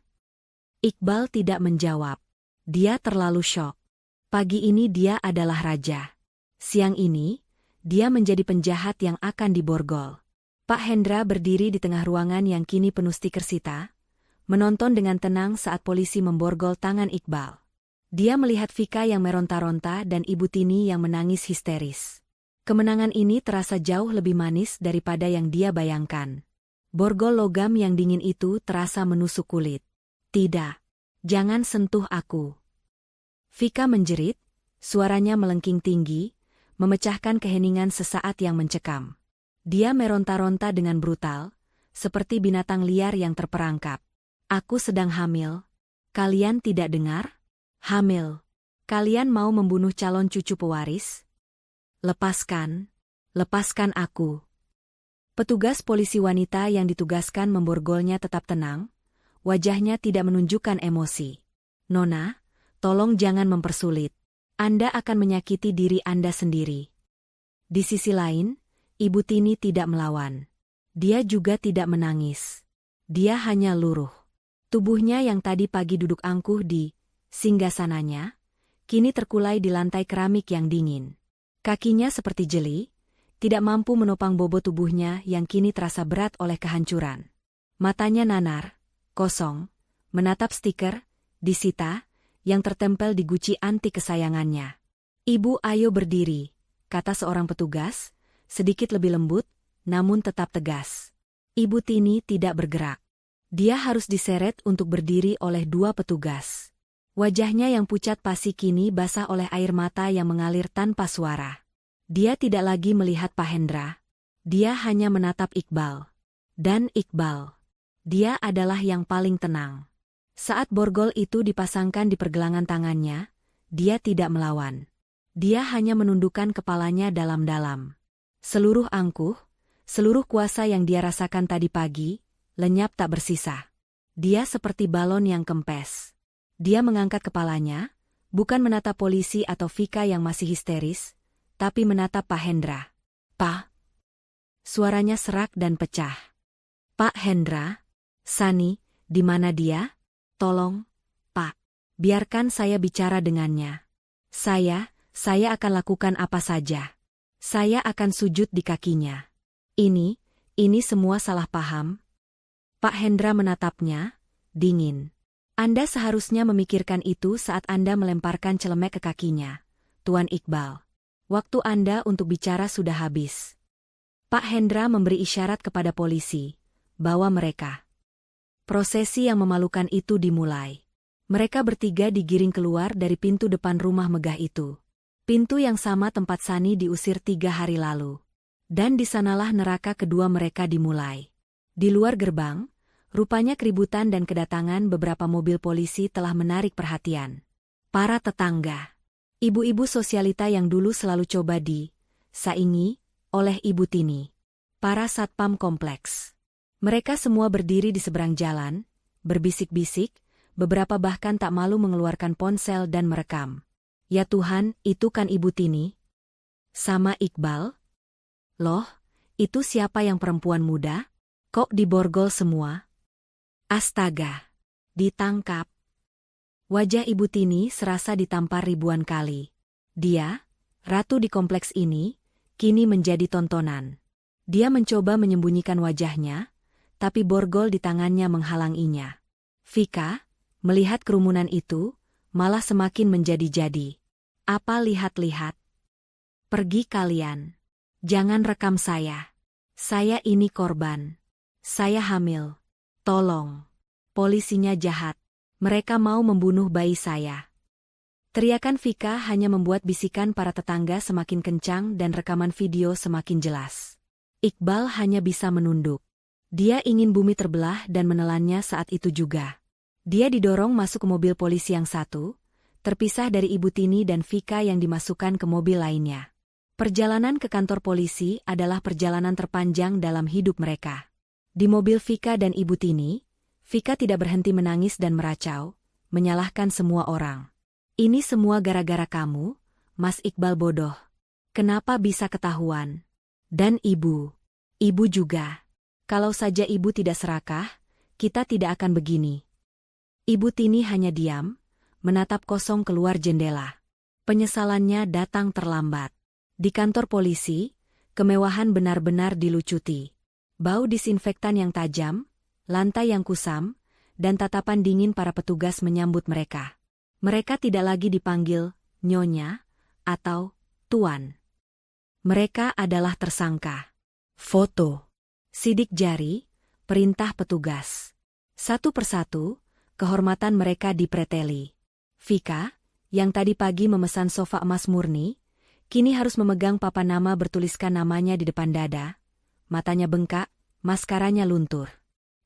Iqbal tidak menjawab. Dia terlalu syok. Pagi ini dia adalah raja. Siang ini, dia menjadi penjahat yang akan diborgol. Pak Hendra berdiri di tengah ruangan yang kini penuh stiker sita, menonton dengan tenang saat polisi memborgol tangan Iqbal. Dia melihat Vika yang meronta-ronta dan Ibu Tini yang menangis histeris. Kemenangan ini terasa jauh lebih manis daripada yang dia bayangkan. Borgol logam yang dingin itu terasa menusuk kulit. Tidak. Jangan sentuh aku. Vika menjerit, suaranya melengking tinggi, memecahkan keheningan sesaat yang mencekam. Dia meronta-ronta dengan brutal, seperti binatang liar yang terperangkap. Aku sedang hamil. Kalian tidak dengar? Hamil. Kalian mau membunuh calon cucu pewaris? Lepaskan. Lepaskan aku. Petugas polisi wanita yang ditugaskan memborgolnya tetap tenang, wajahnya tidak menunjukkan emosi. Nona, tolong jangan mempersulit. Anda akan menyakiti diri Anda sendiri. Di sisi lain, Ibu Tini tidak melawan. Dia juga tidak menangis. Dia hanya luruh. Tubuhnya yang tadi pagi duduk angkuh di singgasananya, kini terkulai di lantai keramik yang dingin. Kakinya seperti jeli, tidak mampu menopang bobot tubuhnya yang kini terasa berat oleh kehancuran. Matanya nanar, kosong, menatap stiker, disita, yang tertempel di guci anti kesayangannya. Ibu, ayo berdiri, kata seorang petugas, sedikit lebih lembut, namun tetap tegas. Ibu Tini tidak bergerak. Dia harus diseret untuk berdiri oleh 2 petugas. Wajahnya yang pucat pasi kini basah oleh air mata yang mengalir tanpa suara. Dia tidak lagi melihat Pak Hendra. Dia hanya menatap Iqbal. Dan Iqbal. Dia adalah yang paling tenang. Saat borgol itu dipasangkan di pergelangan tangannya, dia tidak melawan. Dia hanya menundukkan kepalanya dalam-dalam. Seluruh angkuh, seluruh kuasa yang dia rasakan tadi pagi, lenyap tak bersisa. Dia seperti balon yang kempes. Dia mengangkat kepalanya, bukan menatap polisi atau Vika yang masih histeris, tapi menatap Pak Hendra. Pak. Suaranya serak dan pecah. Pak Hendra. Sani, di mana dia? Tolong, Pak. Biarkan saya bicara dengannya. Saya akan lakukan apa saja. Saya akan sujud di kakinya. Ini semua salah paham. Pak Hendra menatapnya, dingin. Anda seharusnya memikirkan itu saat Anda melemparkan celemek ke kakinya, Tuan Iqbal. Waktu Anda untuk bicara sudah habis. Pak Hendra memberi isyarat kepada polisi, bahwa mereka. Prosesi yang memalukan itu dimulai. Mereka bertiga digiring keluar dari pintu depan rumah megah itu. Pintu yang sama tempat Sani diusir 3 hari lalu. Dan di sanalah neraka kedua mereka dimulai. Di luar gerbang, rupanya keributan dan kedatangan beberapa mobil polisi telah menarik perhatian para tetangga. Ibu-ibu sosialita yang dulu selalu coba saingi oleh Ibu Tini. Para satpam kompleks. Mereka semua berdiri di seberang jalan, berbisik-bisik, beberapa bahkan tak malu mengeluarkan ponsel dan merekam. Ya Tuhan, itu kan Ibu Tini? Sama Iqbal? Loh, itu siapa yang perempuan muda? Kok diborgol semua? Astaga! Ditangkap. Wajah Ibu Tini serasa ditampar ribuan kali. Dia, ratu di kompleks ini, kini menjadi tontonan. Dia mencoba menyembunyikan wajahnya, tapi borgol di tangannya menghalanginya. Vika, melihat kerumunan itu, malah semakin menjadi-jadi. Apa lihat-lihat? Pergi kalian. Jangan rekam saya. Saya ini korban. Saya hamil. Tolong. Polisinya jahat. Mereka mau membunuh bayi saya. Teriakan Vika hanya membuat bisikan para tetangga semakin kencang dan rekaman video semakin jelas. Iqbal hanya bisa menunduk. Dia ingin bumi terbelah dan menelannya saat itu juga. Dia didorong masuk ke mobil polisi yang satu, terpisah dari Ibu Tini dan Vika yang dimasukkan ke mobil lainnya. Perjalanan ke kantor polisi adalah perjalanan terpanjang dalam hidup mereka. Di mobil Vika dan Ibu Tini, Vika tidak berhenti menangis dan meracau, menyalahkan semua orang. Ini semua gara-gara kamu, Mas Iqbal bodoh. Kenapa bisa ketahuan? Dan ibu juga. Kalau saja ibu tidak serakah, kita tidak akan begini. Ibu Tini hanya diam, menatap kosong keluar jendela. Penyesalannya datang terlambat. Di kantor polisi, kemewahan benar-benar dilucuti. Bau disinfektan yang tajam, lantai yang kusam, dan tatapan dingin para petugas menyambut mereka. Mereka tidak lagi dipanggil Nyonya atau Tuan. Mereka adalah tersangka. Foto. Sidik jari, perintah petugas. Satu persatu, kehormatan mereka dipreteli. Vika, yang tadi pagi memesan sofa emas murni, kini harus memegang papan nama bertuliskan namanya di depan dada. Matanya bengkak, maskaranya luntur.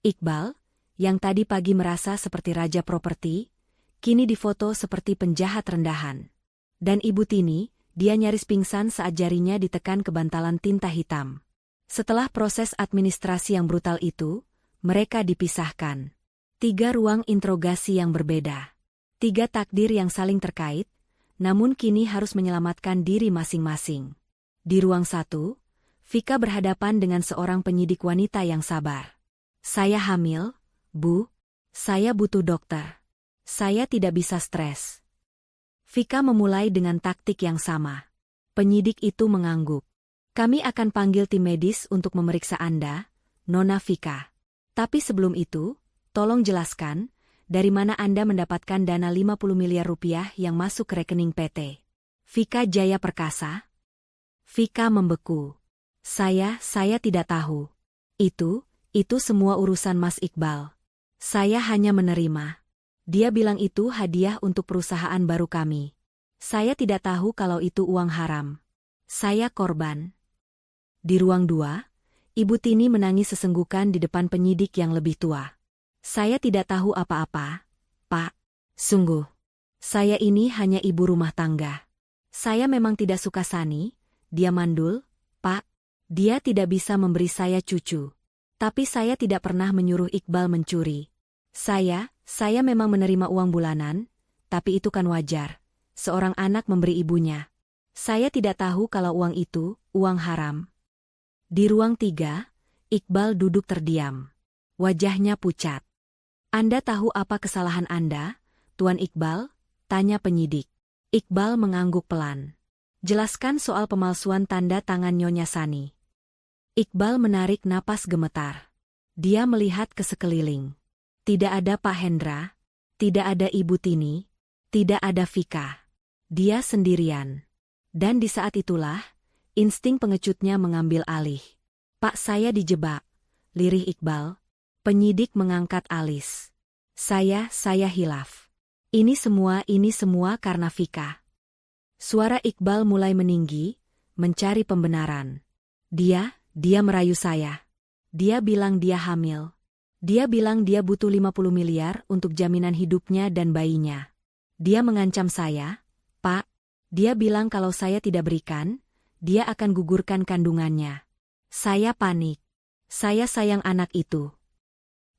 Iqbal, yang tadi pagi merasa seperti raja properti, kini difoto seperti penjahat rendahan. Dan Ibu Tini, dia nyaris pingsan saat jarinya ditekan ke bantalan tinta hitam. Setelah proses administrasi yang brutal itu, mereka dipisahkan. 3 ruang interogasi yang berbeda. 3 takdir yang saling terkait, namun kini harus menyelamatkan diri masing-masing. Di ruang 1, Vika berhadapan dengan seorang penyidik wanita yang sabar. Saya hamil, Bu. Saya butuh dokter. Saya tidak bisa stres. Vika memulai dengan taktik yang sama. Penyidik itu mengangguk. Kami akan panggil tim medis untuk memeriksa Anda, Nona Vika. Tapi sebelum itu, tolong jelaskan, dari mana Anda mendapatkan dana 50 miliar rupiah yang masuk ke rekening PT Vika Jaya Perkasa? Vika membeku. Saya tidak tahu. Itu semua urusan Mas Iqbal. Saya hanya menerima. Dia bilang itu hadiah untuk perusahaan baru kami. Saya tidak tahu kalau itu uang haram. Saya korban. Di ruang 2, Ibu Tini menangis sesenggukan di depan penyidik yang lebih tua. Saya tidak tahu apa-apa, Pak. Sungguh. Saya ini hanya ibu rumah tangga. Saya memang tidak suka Sani, dia mandul, Pak. Dia tidak bisa memberi saya cucu. Tapi saya tidak pernah menyuruh Iqbal mencuri. Saya memang menerima uang bulanan, tapi itu kan wajar. Seorang anak memberi ibunya. Saya tidak tahu kalau uang itu, uang haram. Di ruang 3, Iqbal duduk terdiam. Wajahnya pucat. Anda tahu apa kesalahan Anda, Tuan Iqbal? Tanya penyidik. Iqbal mengangguk pelan. Jelaskan soal pemalsuan tanda tangan Nyonya Sani. Iqbal menarik napas gemetar. Dia melihat ke sekeliling. Tidak ada Pak Hendra, tidak ada Ibu Tini, tidak ada Vika. Dia sendirian. Dan di saat itulah, insting pengecutnya mengambil alih. Pak, saya dijebak, lirih Iqbal. Penyidik mengangkat alis. Saya hilaf. Ini semua karena Vika. Suara Iqbal mulai meninggi, mencari pembenaran. Dia merayu saya. Dia bilang dia hamil. Dia bilang dia butuh 50 miliar untuk jaminan hidupnya dan bayinya. Dia mengancam saya, Pak. Dia bilang kalau saya tidak berikan, dia akan gugurkan kandungannya. Saya panik. Saya sayang anak itu.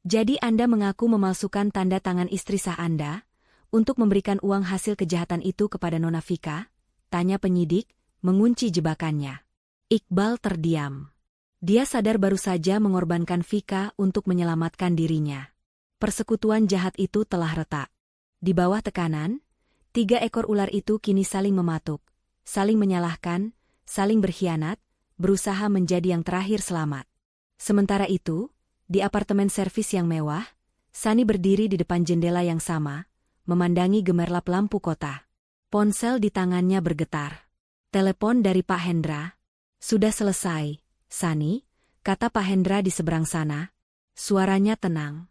Jadi Anda mengaku memalsukan tanda tangan istri sah Anda untuk memberikan uang hasil kejahatan itu kepada Nona Vika? Tanya penyidik, mengunci jebakannya. Iqbal terdiam. Dia sadar baru saja mengorbankan Vika untuk menyelamatkan dirinya. Persekutuan jahat itu telah retak. Di bawah tekanan, 3 ekor ular itu kini saling mematuk, saling menyalahkan, saling berkhianat, berusaha menjadi yang terakhir selamat. Sementara itu, di apartemen servis yang mewah, Sani berdiri di depan jendela yang sama, memandangi gemerlap lampu kota. Ponsel di tangannya bergetar. Telepon dari Pak Hendra. Sudah selesai, Sani, kata Pak Hendra di seberang sana. Suaranya tenang.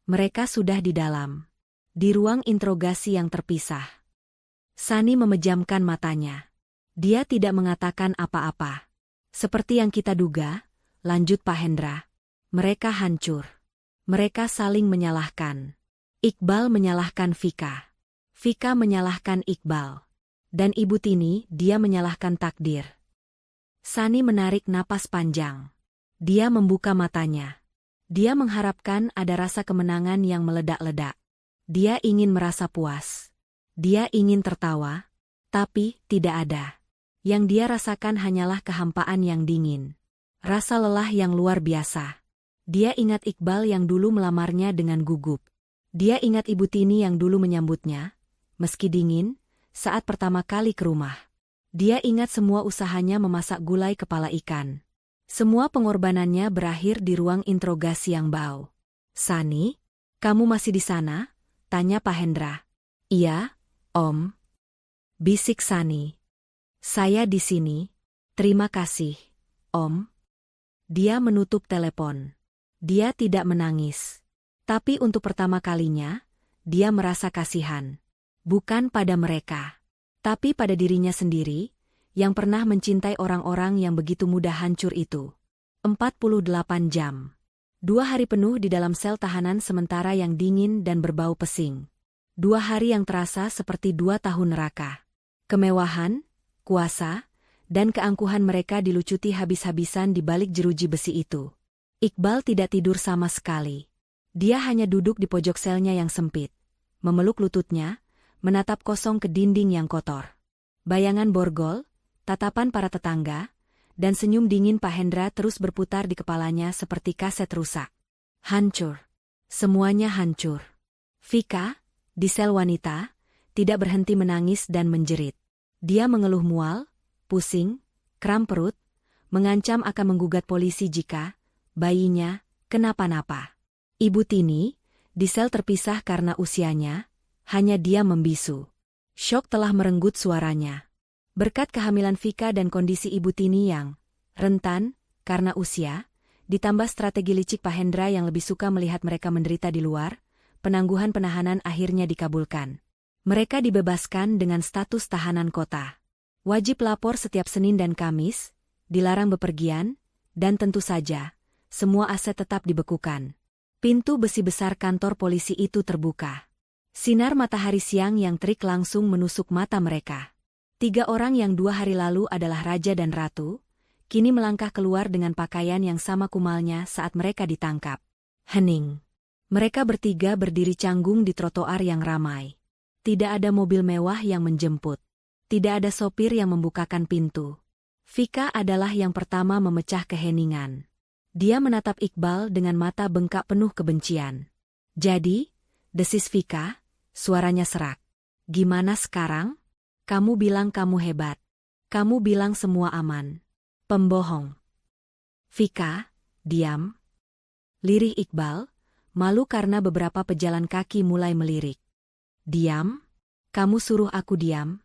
Mereka sudah di dalam. Di ruang interogasi yang terpisah. Sani memejamkan matanya. Dia tidak mengatakan apa-apa. Seperti yang kita duga, lanjut Pak Hendra. Mereka hancur. Mereka saling menyalahkan. Iqbal menyalahkan Vika. Vika menyalahkan Iqbal. Dan Ibu Tini, dia menyalahkan takdir. Sani menarik napas panjang. Dia membuka matanya. Dia mengharapkan ada rasa kemenangan yang meledak-ledak. Dia ingin merasa puas. Dia ingin tertawa, tapi tidak ada. Yang dia rasakan hanyalah kehampaan yang dingin. Rasa lelah yang luar biasa. Dia ingat Iqbal yang dulu melamarnya dengan gugup. Dia ingat Ibu Tini yang dulu menyambutnya, meski dingin, saat pertama kali ke rumah. Dia ingat semua usahanya memasak gulai kepala ikan. Semua pengorbanannya berakhir di ruang interogasi yang bau. Sani, kamu masih di sana? Tanya Pak Hendra. Iya, Om. Bisik Sani. Saya di sini. Terima kasih, Om. Dia menutup telepon. Dia tidak menangis. Tapi untuk pertama kalinya, dia merasa kasihan. Bukan pada mereka, tapi pada dirinya sendiri, yang pernah mencintai orang-orang yang begitu mudah hancur itu. 48 jam. 2 hari penuh di dalam sel tahanan sementara yang dingin dan berbau pesing. 2 hari yang terasa seperti 2 tahun neraka. Kemewahan, kuasa, dan keangkuhan mereka dilucuti habis-habisan di balik jeruji besi itu. Iqbal tidak tidur sama sekali. Dia hanya duduk di pojok selnya yang sempit, memeluk lututnya, menatap kosong ke dinding yang kotor. Bayangan borgol, tatapan para tetangga, dan senyum dingin Pak Hendra terus berputar di kepalanya seperti kaset rusak. Hancur. Semuanya hancur. Vika, di sel wanita, tidak berhenti menangis dan menjerit. Dia mengeluh mual, pusing, kram perut, mengancam akan menggugat polisi jika bayinya kenapa-napa. Ibu Tini, di sel terpisah karena usianya, hanya dia membisu. Syok telah merenggut suaranya. Berkat kehamilan Vika dan kondisi Ibu Tini yang rentan karena usia, ditambah strategi licik Pak Hendra yang lebih suka melihat mereka menderita di luar, penangguhan penahanan akhirnya dikabulkan. Mereka dibebaskan dengan status tahanan kota. Wajib lapor setiap Senin dan Kamis, dilarang bepergian, dan tentu saja, semua aset tetap dibekukan. Pintu besi besar kantor polisi itu terbuka. Sinar matahari siang yang terik langsung menusuk mata mereka. 3 orang yang 2 hari lalu adalah raja dan ratu, kini melangkah keluar dengan pakaian yang sama kumalnya saat mereka ditangkap. Hening. Mereka bertiga berdiri canggung di trotoar yang ramai. Tidak ada mobil mewah yang menjemput. Tidak ada sopir yang membukakan pintu. Vika adalah yang pertama memecah keheningan. Dia menatap Iqbal dengan mata bengkak penuh kebencian. Jadi, desis Vika, suaranya serak. Gimana sekarang? Kamu bilang kamu hebat. Kamu bilang semua aman. Pembohong. Vika, diam. Lirih Iqbal, malu karena beberapa pejalan kaki mulai melirik. Diam? Kamu suruh aku diam?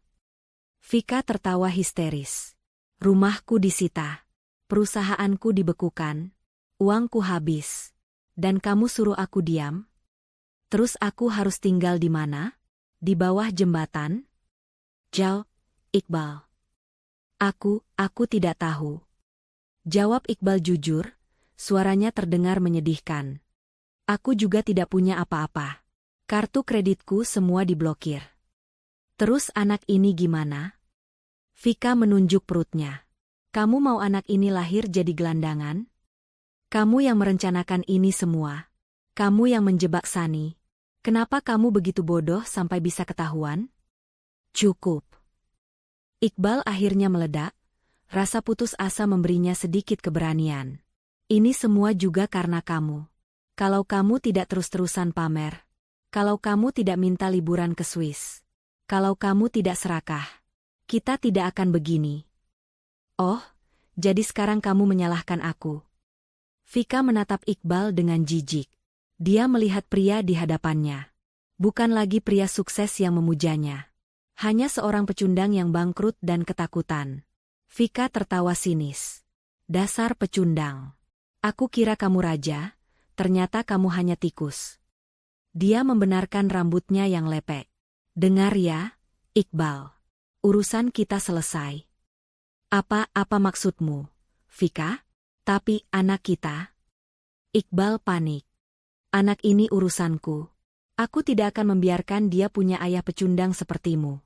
Vika tertawa histeris. Rumahku disita. Perusahaanku dibekukan. Uangku habis. Dan kamu suruh aku diam? Terus aku harus tinggal di mana? Di bawah jembatan? Jawab, Iqbal. Aku tidak tahu. Jawab Iqbal jujur, suaranya terdengar menyedihkan. Aku juga tidak punya apa-apa. Kartu kreditku semua diblokir. Terus anak ini gimana? Vika menunjuk perutnya. Kamu mau anak ini lahir jadi gelandangan? Kamu yang merencanakan ini semua. Kamu yang menjebak Sani. Kenapa kamu begitu bodoh sampai bisa ketahuan? Cukup. Iqbal akhirnya meledak. Rasa putus asa memberinya sedikit keberanian. Ini semua juga karena kamu. Kalau kamu tidak terus-terusan pamer. Kalau kamu tidak minta liburan ke Swiss. Kalau kamu tidak serakah. Kita tidak akan begini. Oh, jadi sekarang kamu menyalahkan aku. Vika menatap Iqbal dengan jijik. Dia melihat pria di hadapannya. Bukan lagi pria sukses yang memujanya. Hanya seorang pecundang yang bangkrut dan ketakutan. Vika tertawa sinis. Dasar pecundang. Aku kira kamu raja, ternyata kamu hanya tikus. Dia membenarkan rambutnya yang lepek. Dengar ya, Iqbal. Urusan kita selesai. Apa maksudmu, Vika? Tapi anak kita? Iqbal panik. Anak ini urusanku. Aku tidak akan membiarkan dia punya ayah pecundang sepertimu.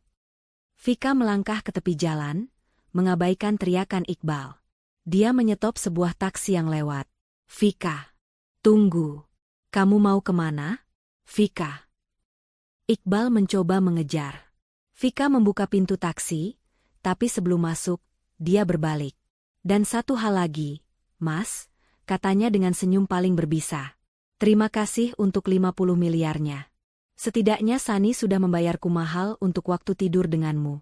Vika melangkah ke tepi jalan, mengabaikan teriakan Iqbal. Dia menyetop sebuah taksi yang lewat. Vika. Tunggu. Kamu mau kemana? Vika. Iqbal mencoba mengejar. Vika membuka pintu taksi, tapi sebelum masuk, dia berbalik. Dan satu hal lagi, Mas, katanya dengan senyum paling berbisa. Terima kasih untuk 50 miliarnya. Setidaknya Sani sudah membayarku mahal untuk waktu tidur denganmu.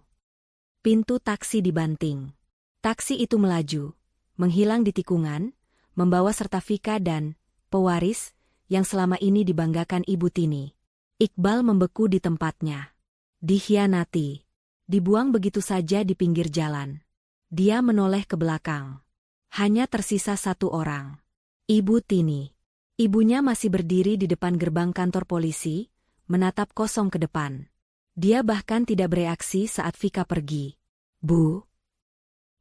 Pintu taksi dibanting. Taksi itu melaju, menghilang di tikungan, membawa serta Vika dan pewaris yang selama ini dibanggakan Ibu Tini. Iqbal membeku di tempatnya. Dikhianati. Dibuang begitu saja di pinggir jalan. Dia menoleh ke belakang. Hanya tersisa satu orang. Ibu Tini. Ibunya masih berdiri di depan gerbang kantor polisi, menatap kosong ke depan. Dia bahkan tidak bereaksi saat Vika pergi. Bu.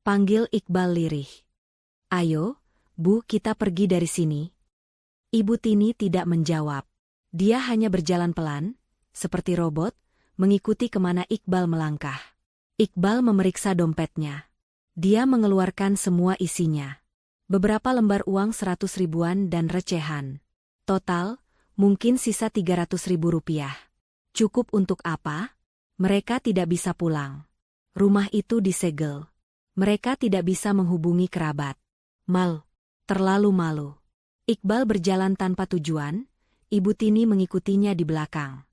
Panggil Iqbal lirih. Ayo, Bu, kita pergi dari sini. Ibu Tini tidak menjawab. Dia hanya berjalan pelan, seperti robot, mengikuti kemana Iqbal melangkah. Iqbal memeriksa dompetnya. Dia mengeluarkan semua isinya. Beberapa lembar uang 100 ribuan dan recehan. Total, mungkin sisa 300 ribu rupiah. Cukup untuk apa? Mereka tidak bisa pulang. Rumah itu disegel. Mereka tidak bisa menghubungi kerabat. Terlalu malu. Iqbal berjalan tanpa tujuan, Ibu Tini mengikutinya di belakang.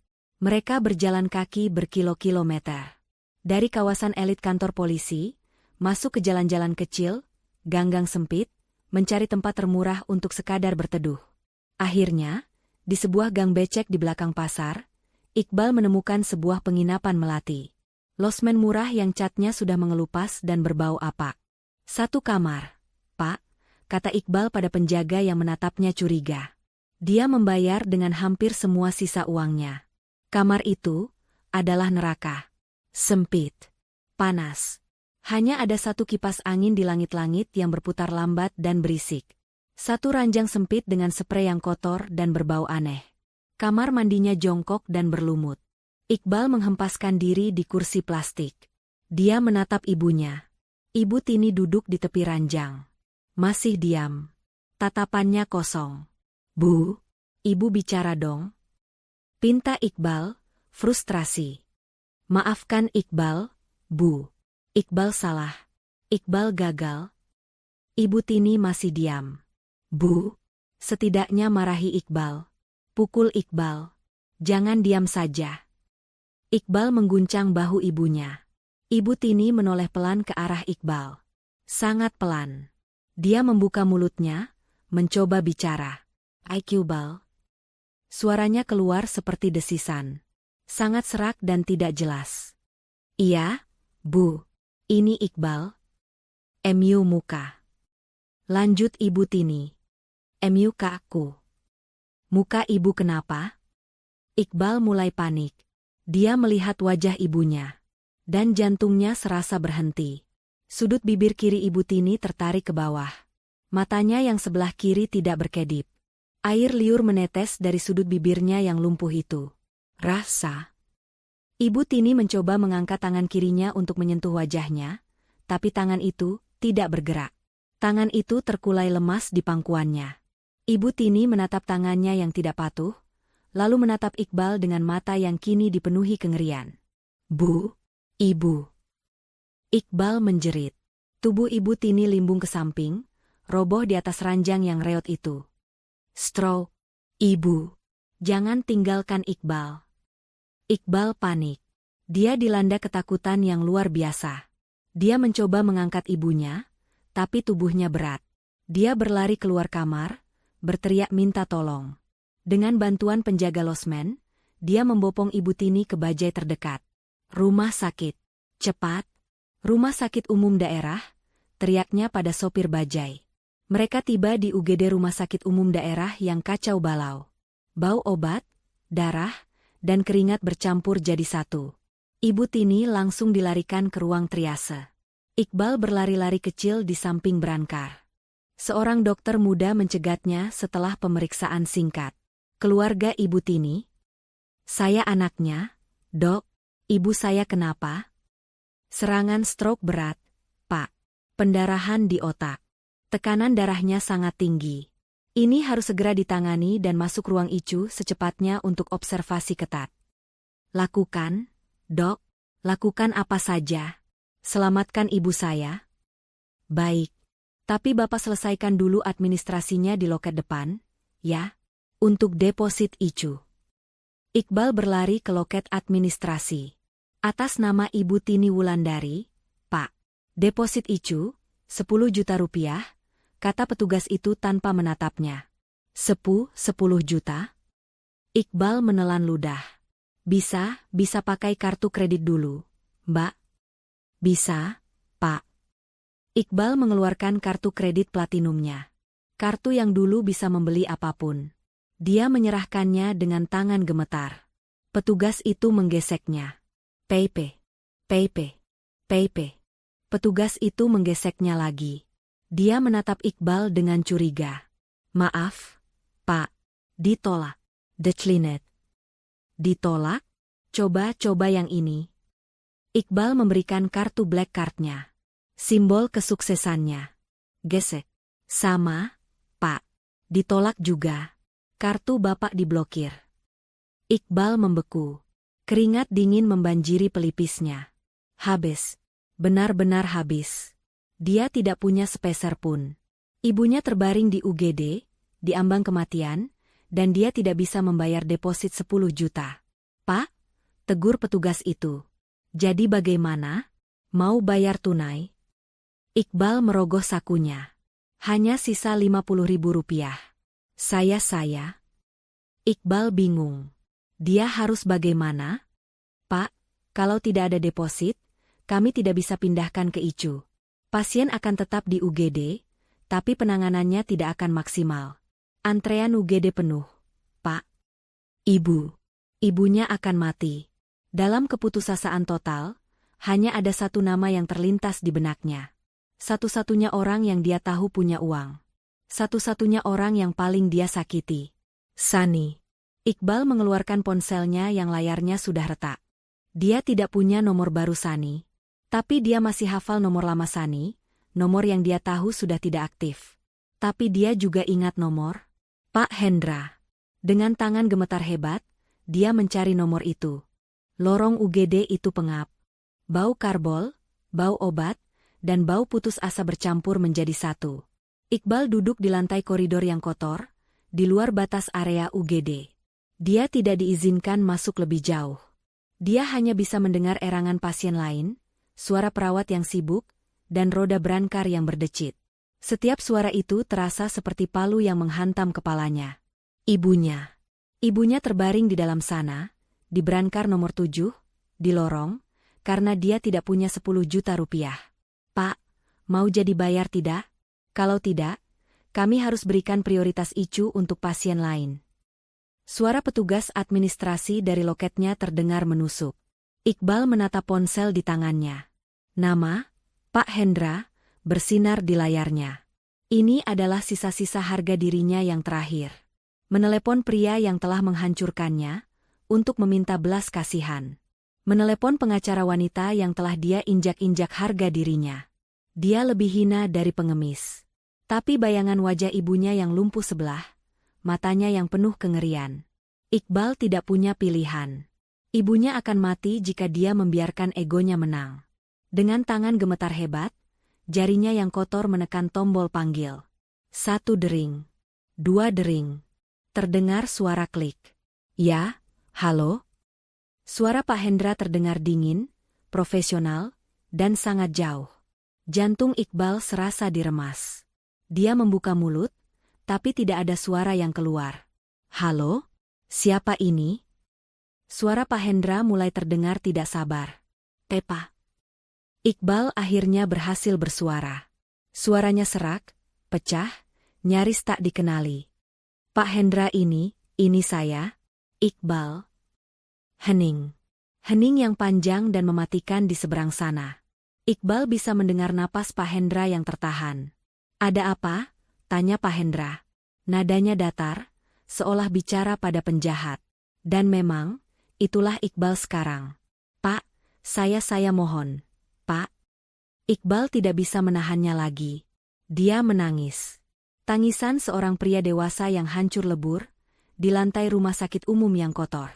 Mereka berjalan kaki berkilo-kilometer. Dari kawasan elit kantor polisi, masuk ke jalan-jalan kecil, gang-gang sempit, mencari tempat termurah untuk sekadar berteduh. Akhirnya, di sebuah gang becek di belakang pasar, Iqbal menemukan sebuah penginapan melati. Losmen murah yang catnya sudah mengelupas dan berbau apak. 1 kamar, Pak, kata Iqbal pada penjaga yang menatapnya curiga. Dia membayar dengan hampir semua sisa uangnya. Kamar itu adalah neraka. Sempit. Panas. Hanya ada satu kipas angin di langit-langit yang berputar lambat dan berisik. Satu ranjang sempit dengan sprei yang kotor dan berbau aneh. Kamar mandinya jongkok dan berlumut. Iqbal menghempaskan diri di kursi plastik. Dia menatap ibunya. Ibu Tini duduk di tepi ranjang. Masih diam. Tatapannya kosong. Bu, ibu bicara dong. Pinta Iqbal, frustrasi. Maafkan Iqbal, Bu. Iqbal salah. Iqbal gagal. Ibu Tini masih diam. Bu, setidaknya marahi Iqbal. Pukul Iqbal. Jangan diam saja. Iqbal mengguncang bahu ibunya. Ibu Tini menoleh pelan ke arah Iqbal. Sangat pelan. Dia membuka mulutnya, mencoba bicara. Iqbal. Suaranya keluar seperti desisan. Sangat serak dan tidak jelas. Iya, Bu. Ini Iqbal. MU muka. Lanjut Ibu Tini. MU ke aku. Muka ibu kenapa? Iqbal mulai panik. Dia melihat wajah ibunya. Dan jantungnya serasa berhenti. Sudut bibir kiri Ibu Tini tertarik ke bawah. Matanya yang sebelah kiri tidak berkedip. Air liur menetes dari sudut bibirnya yang lumpuh itu. Rasa. Ibu Tini mencoba mengangkat tangan kirinya untuk menyentuh wajahnya, tapi tangan itu tidak bergerak. Tangan itu terkulai lemas di pangkuannya. Ibu Tini menatap tangannya yang tidak patuh, lalu menatap Iqbal dengan mata yang kini dipenuhi kengerian. "Bu, Ibu." Iqbal menjerit. Tubuh Ibu Tini limbung ke samping, roboh di atas ranjang yang reot itu. "Stroke, Ibu. Jangan tinggalkan Iqbal." Iqbal panik. Dia dilanda ketakutan yang luar biasa. Dia mencoba mengangkat ibunya, tapi tubuhnya berat. Dia berlari keluar kamar, berteriak minta tolong. Dengan bantuan penjaga losmen, dia membopong Ibu Tini ke bajai terdekat. "Rumah sakit. Cepat. Rumah sakit umum daerah," teriaknya pada sopir bajai. Mereka tiba di UGD Rumah Sakit Umum Daerah yang kacau balau. Bau obat, darah, dan keringat bercampur jadi satu. Ibu Tini langsung dilarikan ke ruang triase. Iqbal berlari-lari kecil di samping brankar. Seorang dokter muda mencegatnya setelah pemeriksaan singkat. "Keluarga Ibu Tini?" "Saya anaknya, Dok. Ibu saya kenapa?" "Serangan stroke berat, Pak. Pendarahan di otak. Tekanan darahnya sangat tinggi. Ini harus segera ditangani dan masuk ruang ICU secepatnya untuk observasi ketat." "Lakukan, Dok. Lakukan apa saja. Selamatkan ibu saya." "Baik. Tapi Bapak selesaikan dulu administrasinya di loket depan, ya? Untuk deposit ICU." Iqbal berlari ke loket administrasi. "Atas nama Ibu Tini Wulandari, Pak. Deposit ICU, 10 juta rupiah," kata petugas itu tanpa menatapnya. 10 juta?" Iqbal menelan ludah. Bisa pakai kartu kredit dulu, Mbak." "Bisa, Pak." Iqbal mengeluarkan kartu kredit platinumnya. Kartu yang dulu bisa membeli apapun. Dia menyerahkannya dengan tangan gemetar. Petugas itu menggeseknya. "PP, PP, PP." Petugas itu menggeseknya lagi. Dia menatap Iqbal dengan curiga. "Maaf, Pak. Ditolak." "Declined." "Ditolak? Coba yang ini." Iqbal memberikan kartu black card-nya. Simbol kesuksesannya. "Gesek." "Sama, Pak. Ditolak juga. Kartu Bapak diblokir." Iqbal membeku. Keringat dingin membanjiri pelipisnya. Habis. Benar-benar habis. Dia tidak punya sepeser pun. Ibunya terbaring di UGD, di ambang kematian, dan dia tidak bisa membayar deposit 10 juta. "Pak," tegur petugas itu. "Jadi bagaimana? Mau bayar tunai?" Iqbal merogoh sakunya. Hanya sisa 50.000 rupiah. Saya. Iqbal bingung. Dia harus bagaimana? "Pak, kalau tidak ada deposit, kami tidak bisa pindahkan ke ICU. Pasien akan tetap di UGD, tapi penanganannya tidak akan maksimal. Antrean UGD penuh, Pak." Ibunya akan mati. Dalam keputusasaan total, hanya ada satu nama yang terlintas di benaknya. Satu-satunya orang yang dia tahu punya uang. Satu-satunya orang yang paling dia sakiti. Sani. Iqbal mengeluarkan ponselnya yang layarnya sudah retak. Dia tidak punya nomor baru Sani. Tapi dia masih hafal nomor lama Sani, nomor yang dia tahu sudah tidak aktif. Tapi dia juga ingat nomor Pak Hendra. Dengan tangan gemetar hebat, dia mencari nomor itu. Lorong UGD itu pengap. Bau karbol, bau obat, dan bau putus asa bercampur menjadi satu. Iqbal duduk di lantai koridor yang kotor, di luar batas area UGD. Dia tidak diizinkan masuk lebih jauh. Dia hanya bisa mendengar erangan pasien lain, suara perawat yang sibuk, dan roda brankar yang berdecit. Setiap suara itu terasa seperti palu yang menghantam kepalanya. Ibunya terbaring di dalam sana, di brankar nomor 7, di lorong, karena dia tidak punya 10 juta rupiah. "Pak, mau jadi bayar tidak? Kalau tidak, kami harus berikan prioritas ICU untuk pasien lain." Suara petugas administrasi dari loketnya terdengar menusuk. Iqbal menatap ponsel di tangannya. Nama, Pak Hendra, bersinar di layarnya. Ini adalah sisa-sisa harga dirinya yang terakhir. Menelepon pria yang telah menghancurkannya, untuk meminta belas kasihan. Menelepon pengacara wanita yang telah dia injak-injak harga dirinya. Dia lebih hina dari pengemis. Tapi bayangan wajah ibunya yang lumpuh sebelah, matanya yang penuh kengerian. Iqbal tidak punya pilihan. Ibunya akan mati jika dia membiarkan egonya menang. Dengan tangan gemetar hebat, jarinya yang kotor menekan tombol panggil. 1 dering. 2 dering. Terdengar suara klik. Ya, halo? Suara Pak Hendra terdengar dingin, profesional, dan sangat jauh. Jantung Iqbal serasa diremas. Dia membuka mulut, tapi tidak ada suara yang keluar. Halo? Siapa ini? Suara Pak Hendra mulai terdengar tidak sabar. Pak. Iqbal akhirnya berhasil bersuara. Suaranya serak, pecah, nyaris tak dikenali. Pak Hendra ini saya, Iqbal. Hening. Hening yang panjang dan mematikan di seberang sana. Iqbal bisa mendengar napas Pak Hendra yang tertahan. Ada apa? Tanya Pak Hendra. Nadanya datar, seolah bicara pada penjahat. Dan memang, itulah Iqbal sekarang. Pak, saya mohon. Pak. Iqbal tidak bisa menahannya lagi. Dia menangis. Tangisan seorang pria dewasa yang hancur lebur, di lantai rumah sakit umum yang kotor.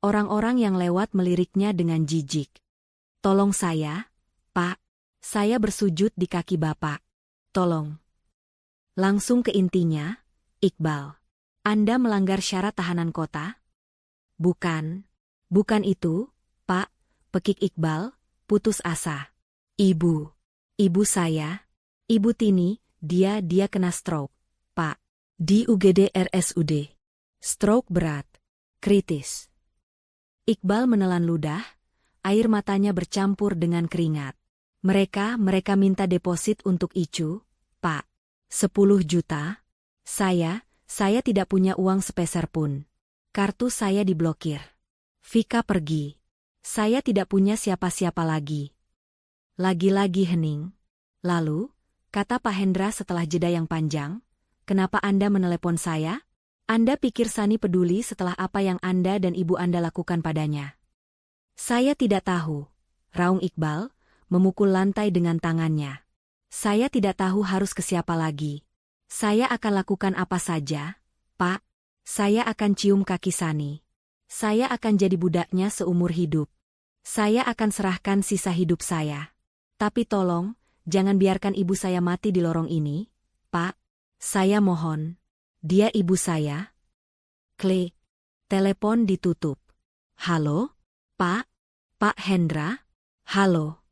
Orang-orang yang lewat meliriknya dengan jijik. Tolong saya, Pak. Saya bersujud di kaki Bapak. Tolong. Langsung ke intinya, Iqbal. Anda melanggar syarat tahanan kota? Bukan. Bukan itu, Pak, pekik Iqbal, putus asa. Ibu saya, Ibu Tini, dia kena stroke, Pak. Di UGD RSUD. Stroke berat. Kritis. Iqbal menelan ludah, air matanya bercampur dengan keringat. Mereka minta deposit untuk Icu, Pak. 10 juta? Saya tidak punya uang sepeser pun. Kartu saya diblokir. Vika pergi. Saya tidak punya siapa-siapa lagi. Lagi-lagi hening. Lalu, kata Pak Hendra setelah jeda yang panjang, kenapa Anda menelepon saya? Anda pikir Sani peduli setelah apa yang Anda dan ibu Anda lakukan padanya? Saya tidak tahu, raung Iqbal, memukul lantai dengan tangannya. Saya tidak tahu harus ke siapa lagi. Saya akan lakukan apa saja, Pak. Saya akan cium kaki Sani. Saya akan jadi budaknya seumur hidup. Saya akan serahkan sisa hidup saya. Tapi tolong, jangan biarkan ibu saya mati di lorong ini, Pak. Saya mohon. Dia ibu saya. Klik. Telepon ditutup. Halo? Pak? Pak Hendra? Halo?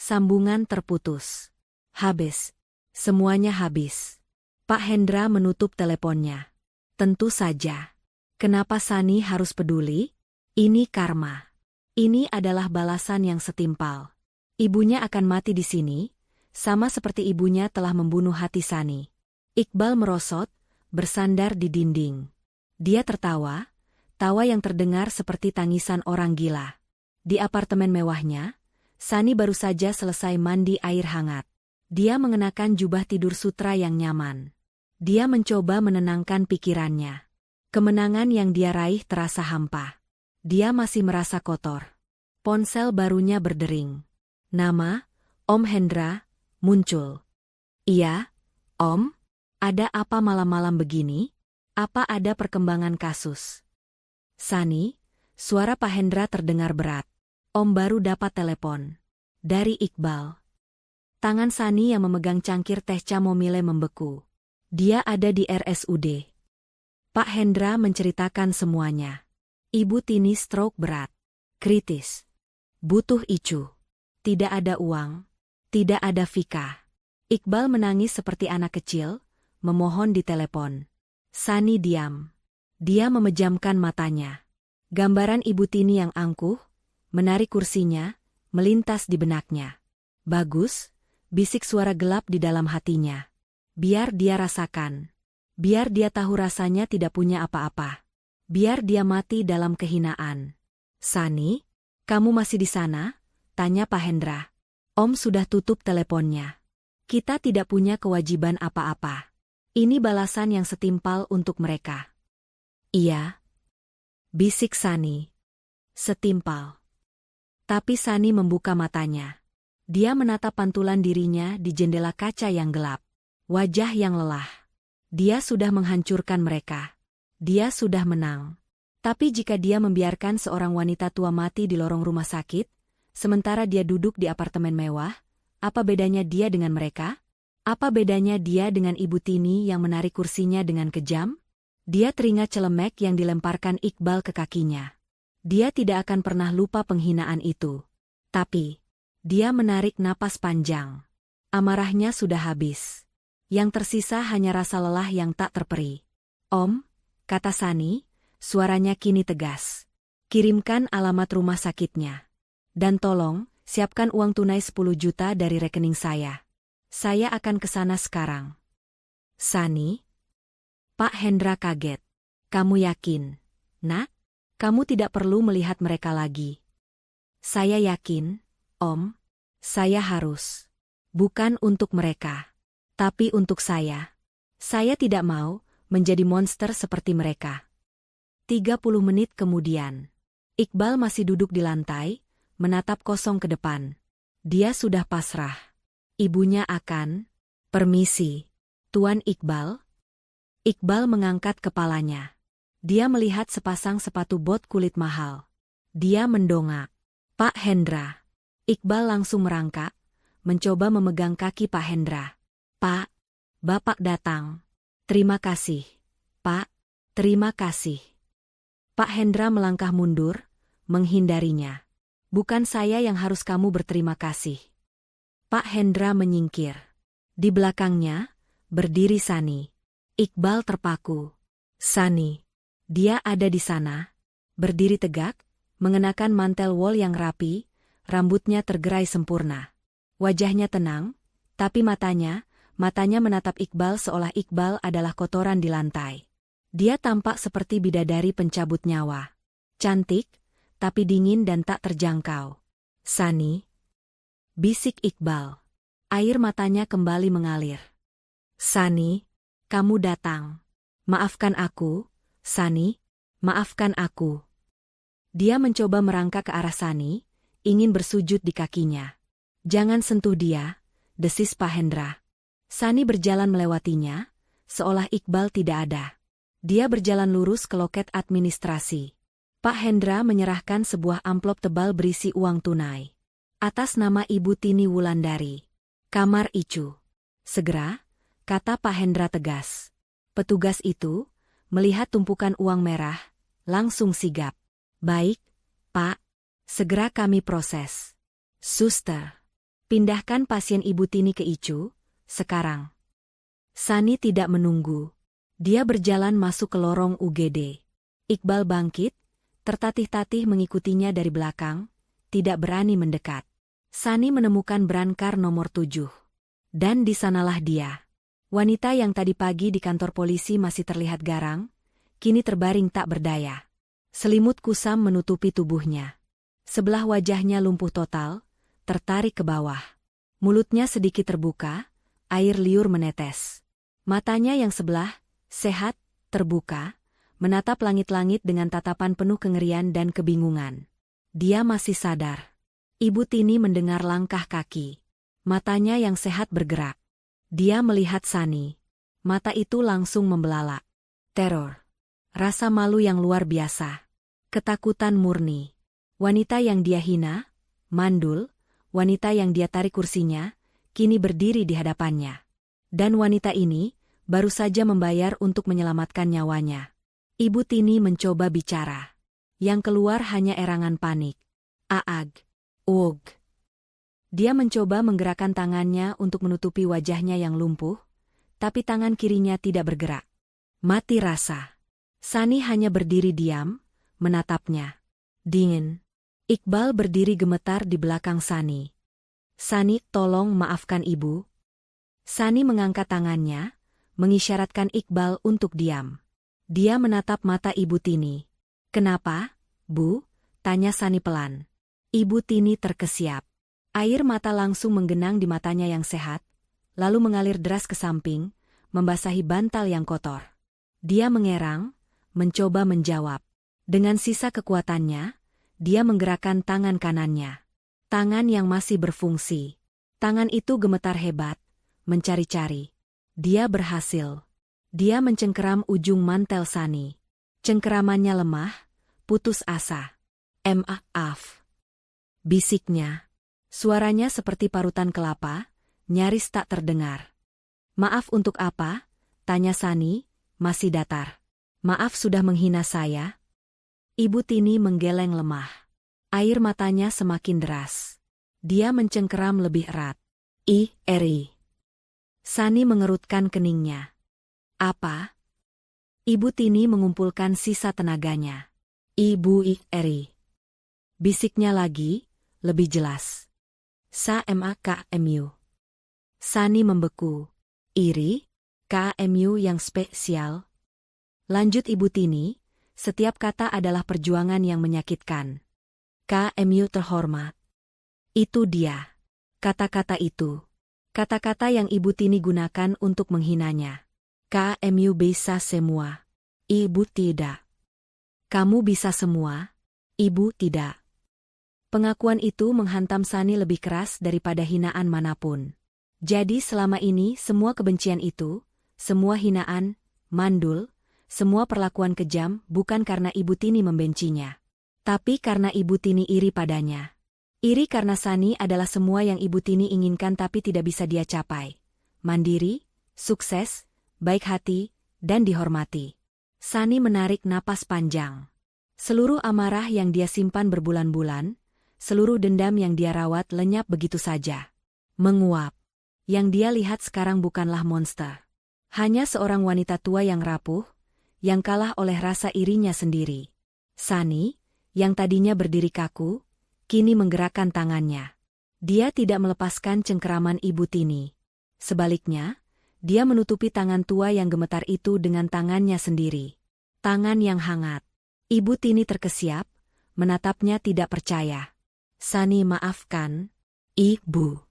Sambungan terputus. Habis. Semuanya habis. Pak Hendra menutup teleponnya. Tentu saja. Kenapa Sani harus peduli? Ini karma. Ini adalah balasan yang setimpal. Ibunya akan mati di sini, sama seperti ibunya telah membunuh hati Sani. Iqbal merosot, bersandar di dinding. Dia tertawa, tawa yang terdengar seperti tangisan orang gila. Di apartemen mewahnya, Sani baru saja selesai mandi air hangat. Dia mengenakan jubah tidur sutra yang nyaman. Dia mencoba menenangkan pikirannya. Kemenangan yang dia raih terasa hampa. Dia masih merasa kotor. Ponsel barunya berdering. Nama, Om Hendra, muncul. Iya, Om? Ada apa malam-malam begini? Apa ada perkembangan kasus? Sani, suara Pak Hendra terdengar berat. Om baru dapat telepon. Dari Iqbal. Tangan Sani yang memegang cangkir teh chamomile membeku. Dia ada di RSUD. Pak Hendra menceritakan semuanya. Ibu Tini stroke berat. Kritis. Butuh Icu. Tidak ada uang. Tidak ada Vika. Iqbal menangis seperti anak kecil, memohon di telepon. Sani diam. Dia memejamkan matanya. Gambaran Ibu Tini yang angkuh, menarik kursinya, melintas di benaknya. Bagus, bisik suara gelap di dalam hatinya. Biar dia rasakan. Biar dia tahu rasanya tidak punya apa-apa. Biar dia mati dalam kehinaan. Sani, kamu masih di sana? Tanya Pak Hendra. Om sudah tutup teleponnya. Kita tidak punya kewajiban apa-apa. Ini balasan yang setimpal untuk mereka. Iya. Bisik Sani. Setimpal. Tapi Sani membuka matanya. Dia menatap pantulan dirinya di jendela kaca yang gelap. Wajah yang lelah. Dia sudah menghancurkan mereka. Dia sudah menang. Tapi jika dia membiarkan seorang wanita tua mati di lorong rumah sakit, sementara dia duduk di apartemen mewah, apa bedanya dia dengan mereka? Apa bedanya dia dengan Ibu Tini yang menarik kursinya dengan kejam? Dia teringat celemek yang dilemparkan Iqbal ke kakinya. Dia tidak akan pernah lupa penghinaan itu. Tapi, dia menarik napas panjang. Amarahnya sudah habis. Yang tersisa hanya rasa lelah yang tak terperi. Om, kata Sani, suaranya kini tegas. Kirimkan alamat rumah sakitnya. Dan tolong, siapkan uang tunai 10 juta dari rekening saya. Saya akan ke sana sekarang. Sani? Pak Hendra kaget. Kamu yakin, Nak? Kamu tidak perlu melihat mereka lagi. Saya yakin, Om. Saya harus. Bukan untuk mereka. Tapi untuk saya. Saya tidak mau menjadi monster seperti mereka. 30 menit kemudian. Iqbal masih duduk di lantai, menatap kosong ke depan. Dia sudah pasrah. Ibunya akan, permisi, Tuan Iqbal. Iqbal mengangkat kepalanya. Dia melihat sepasang sepatu bot kulit mahal. Dia mendongak. Pak Hendra. Iqbal langsung merangkak, mencoba memegang kaki Pak Hendra. Pak, Bapak datang. Terima kasih, Pak. Terima kasih. Pak Hendra melangkah mundur, menghindarinya. Bukan saya yang harus kamu berterima kasih. Pak Hendra menyingkir. Di belakangnya, berdiri Sani. Iqbal terpaku. Sani. Dia ada di sana. Berdiri tegak, mengenakan mantel wol yang rapi, rambutnya tergerai sempurna. Wajahnya tenang, tapi matanya menatap Iqbal seolah Iqbal adalah kotoran di lantai. Dia tampak seperti bidadari pencabut nyawa. Cantik, tapi dingin dan tak terjangkau. Sani. Bisik Iqbal. Air matanya kembali mengalir. Sani. Kamu datang. Maafkan aku, Sani. Maafkan aku. Dia mencoba merangkak ke arah Sani, ingin bersujud di kakinya. Jangan sentuh dia, desis Pak Hendra. Sani berjalan melewatinya, seolah Iqbal tidak ada. Dia berjalan lurus ke loket administrasi. Pak Hendra menyerahkan sebuah amplop tebal berisi uang tunai. Atas nama Ibu Tini Wulandari. Kamar Icu. Segera, kata Pak Hendra tegas. Petugas itu, melihat tumpukan uang merah, langsung sigap. Baik, Pak. Segera kami proses. Suster. Pindahkan pasien Ibu Tini ke Icu, sekarang. Sani tidak menunggu. Dia berjalan masuk ke lorong UGD. Iqbal bangkit, tertatih-tatih mengikutinya dari belakang, tidak berani mendekat. Sani menemukan brankar nomor 7. Dan di sanalah dia. Wanita yang tadi pagi di kantor polisi masih terlihat garang, kini terbaring tak berdaya. Selimut kusam menutupi tubuhnya. Sebelah wajahnya lumpuh total, tertarik ke bawah. Mulutnya sedikit terbuka, air liur menetes. Matanya yang sebelah, sehat, terbuka, menatap langit-langit dengan tatapan penuh kengerian dan kebingungan. Dia masih sadar. Ibu Tini mendengar langkah kaki. Matanya yang sehat bergerak. Dia melihat Sani. Mata itu langsung membelalak. Teror. Rasa malu yang luar biasa. Ketakutan murni. Wanita yang dia hina, mandul, wanita yang dia tarik kursinya, kini berdiri di hadapannya. Dan wanita ini, baru saja membayar untuk menyelamatkan nyawanya. Ibu Tini mencoba bicara. Yang keluar hanya erangan panik. Aag. Ug. Dia mencoba menggerakkan tangannya untuk menutupi wajahnya yang lumpuh, tapi tangan kirinya tidak bergerak. Mati rasa. Sani hanya berdiri diam, menatapnya. Dingin. Iqbal berdiri gemetar di belakang Sani. Sani, tolong maafkan ibu. Sani mengangkat tangannya, mengisyaratkan Iqbal untuk diam. Dia menatap mata Ibu Tini. Kenapa, Bu? Tanya Sani pelan. Ibu Tini terkesiap. Air mata langsung menggenang di matanya yang sehat, lalu mengalir deras ke samping, membasahi bantal yang kotor. Dia mengerang, mencoba menjawab. Dengan sisa kekuatannya, dia menggerakkan tangan kanannya. Tangan yang masih berfungsi. Tangan itu gemetar hebat, mencari-cari. Dia berhasil. Dia mencengkeram ujung mantel Sani. Cengkeramannya lemah, putus asa. Maaf. Bisiknya. Suaranya seperti parutan kelapa, nyaris tak terdengar. Maaf untuk apa? Tanya Sani, masih datar. Maaf sudah menghina saya? Ibu Tini menggeleng lemah. Air matanya semakin deras. Dia mencengkeram lebih erat. Eri. Sani mengerutkan keningnya. Apa? Ibu Tini mengumpulkan sisa tenaganya. Ibu Eri. Bisiknya lagi, lebih jelas. SAMAKMU. Sani membeku. Iri? KMU yang spesial? Lanjut Ibu Tini, setiap kata adalah perjuangan yang menyakitkan. KMU terhormat. Itu dia. Kata-kata itu. Kata-kata yang Ibu Tini gunakan untuk menghinanya. KMU bisa semua. Ibu tidak. Kamu bisa semua. Ibu tidak. Pengakuan itu menghantam Sani lebih keras daripada hinaan manapun. Jadi selama ini semua kebencian itu, semua hinaan, mandul, semua perlakuan kejam bukan karena Ibu Tini membencinya. Tapi karena Ibu Tini iri padanya. Iri karena Sani adalah semua yang Ibu Tini inginkan tapi tidak bisa dia capai. Mandiri, sukses, baik hati, dan dihormati. Sani menarik napas panjang. Seluruh amarah yang dia simpan berbulan-bulan, seluruh dendam yang dia rawat lenyap begitu saja. Menguap. Yang dia lihat sekarang bukanlah monster. Hanya seorang wanita tua yang rapuh, yang kalah oleh rasa irinya sendiri. Sani, yang tadinya berdiri kaku, kini menggerakkan tangannya. Dia tidak melepaskan cengkeraman Ibu Tini. Sebaliknya, dia menutupi tangan tua yang gemetar itu dengan tangannya sendiri. Tangan yang hangat. Ibu Tini terkesiap, menatapnya tidak percaya. Sani maafkan, Ibu.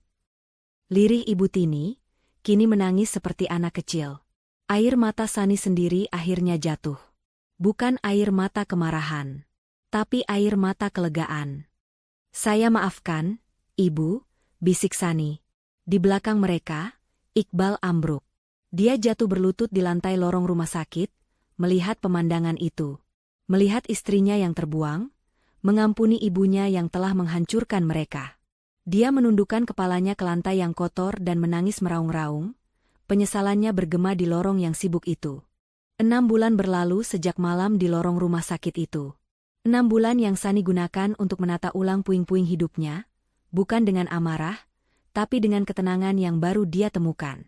Lirih Ibu Tini, kini menangis seperti anak kecil. Air mata Sani sendiri akhirnya jatuh. Bukan air mata kemarahan, tapi air mata kelegaan. Saya maafkan, Ibu, bisik Sani. Di belakang mereka, Iqbal ambruk. Dia jatuh berlutut di lantai lorong rumah sakit, melihat pemandangan itu. Melihat istrinya yang terbuang, mengampuni ibunya yang telah menghancurkan mereka. Dia menundukkan kepalanya ke lantai yang kotor dan menangis meraung-raung. Penyesalannya bergema di lorong yang sibuk itu. 6 bulan berlalu sejak malam di lorong rumah sakit itu. 6 bulan yang Sani gunakan untuk menata ulang puing-puing hidupnya, bukan dengan amarah, tapi dengan ketenangan yang baru dia temukan.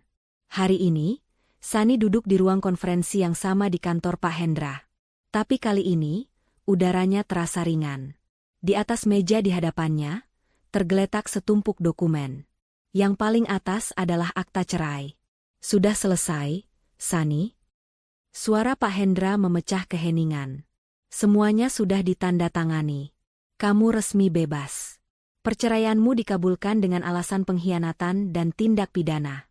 Hari ini, Sani duduk di ruang konferensi yang sama di kantor Pak Hendra. Tapi kali ini, udaranya terasa ringan. Di atas meja di hadapannya, tergeletak setumpuk dokumen. Yang paling atas adalah akta cerai. Sudah selesai, Sani? Suara Pak Hendra memecah keheningan. Semuanya sudah ditandatangani. Kamu resmi bebas. Perceraianmu dikabulkan dengan alasan pengkhianatan dan tindak pidana.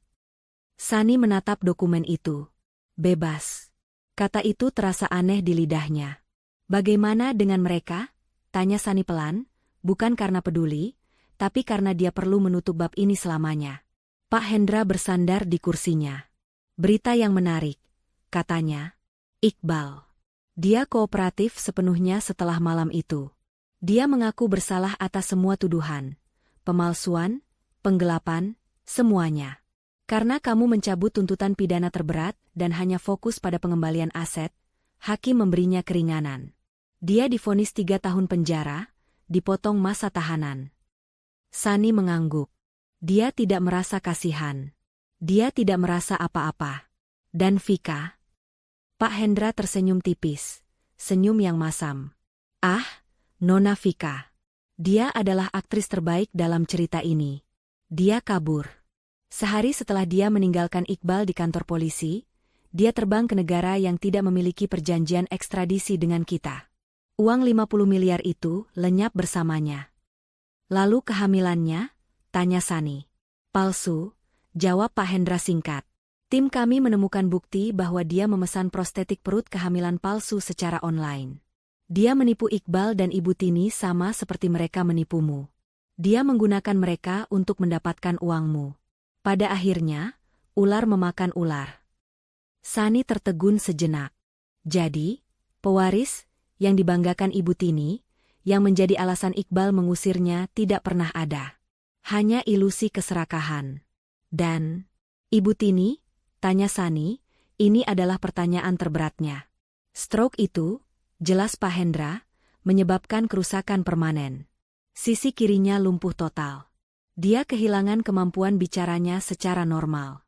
Sani menatap dokumen itu. Bebas. Kata itu terasa aneh di lidahnya. Bagaimana dengan mereka? Tanya Sani pelan, bukan karena peduli, tapi karena dia perlu menutup bab ini selamanya. Pak Hendra bersandar di kursinya. Berita yang menarik, katanya. Iqbal. Dia kooperatif sepenuhnya setelah malam itu. Dia mengaku bersalah atas semua tuduhan, pemalsuan, penggelapan, semuanya. Karena kamu mencabut tuntutan pidana terberat dan hanya fokus pada pengembalian aset, hakim memberinya keringanan. Dia divonis 3 tahun penjara, dipotong masa tahanan. Sani mengangguk. Dia tidak merasa kasihan. Dia tidak merasa apa-apa. Dan Vika? Pak Hendra tersenyum tipis, senyum yang masam. Ah, Nona Vika. Dia adalah aktris terbaik dalam cerita ini. Dia kabur. Sehari setelah dia meninggalkan Iqbal di kantor polisi, dia terbang ke negara yang tidak memiliki perjanjian ekstradisi dengan kita. Uang 50 miliar itu lenyap bersamanya. Lalu kehamilannya? Tanya Sani. Palsu, jawab Pak Hendra singkat. Tim kami menemukan bukti bahwa dia memesan prostetik perut kehamilan palsu secara online. Dia menipu Iqbal dan Ibu Tini sama seperti mereka menipumu. Dia menggunakan mereka untuk mendapatkan uangmu. Pada akhirnya, ular memakan ular. Sani tertegun sejenak. Jadi, pewaris, yang dibanggakan Ibu Tini, yang menjadi alasan Iqbal mengusirnya tidak pernah ada. Hanya ilusi keserakahan. Dan, Ibu Tini, tanya Sani, ini adalah pertanyaan terberatnya. Stroke itu, jelas Pak Hendra, menyebabkan kerusakan permanen. Sisi kirinya lumpuh total. Dia kehilangan kemampuan bicaranya secara normal.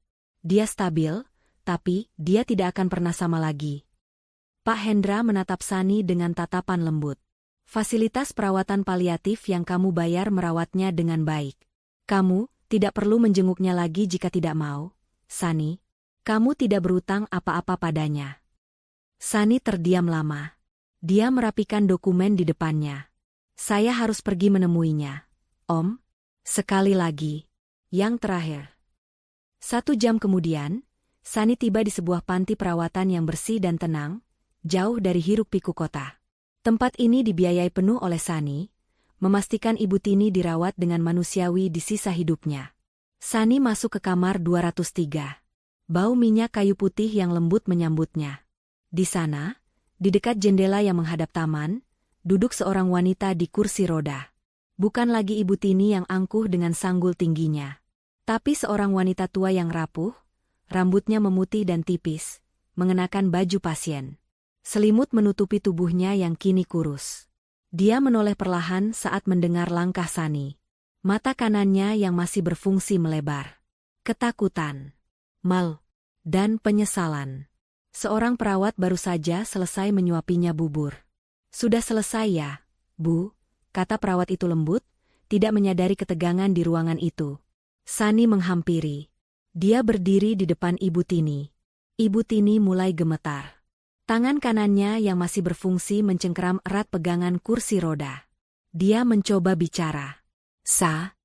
Dia stabil, tapi dia tidak akan pernah sama lagi. Pak Hendra menatap Sani dengan tatapan lembut. Fasilitas perawatan paliatif yang kamu bayar merawatnya dengan baik. Kamu tidak perlu menjenguknya lagi jika tidak mau, Sani. Kamu tidak berutang apa-apa padanya. Sani terdiam lama. Dia merapikan dokumen di depannya. Saya harus pergi menemuinya. Om, sekali lagi. Yang terakhir. 1 jam kemudian, Sani tiba di sebuah panti perawatan yang bersih dan tenang, jauh dari hiruk-pikuk kota. Tempat ini dibiayai penuh oleh Sani, memastikan Ibu Tini dirawat dengan manusiawi di sisa hidupnya. Sani masuk ke kamar 203. Bau minyak kayu putih yang lembut menyambutnya. Di sana, di dekat jendela yang menghadap taman, duduk seorang wanita di kursi roda. Bukan lagi Ibu Tini yang angkuh dengan sanggul tingginya. Tapi seorang wanita tua yang rapuh, rambutnya memutih dan tipis, mengenakan baju pasien. Selimut menutupi tubuhnya yang kini kurus. Dia menoleh perlahan saat mendengar langkah Sani. Mata kanannya yang masih berfungsi melebar. Ketakutan, malu, dan penyesalan. Seorang perawat baru saja selesai menyuapinya bubur. Sudah selesai ya, Bu, kata perawat itu lembut, tidak menyadari ketegangan di ruangan itu. Sani menghampiri. Dia berdiri di depan Ibu Tini. Ibu Tini mulai gemetar. Tangan kanannya yang masih berfungsi mencengkeram erat pegangan kursi roda. Dia mencoba bicara. Sa.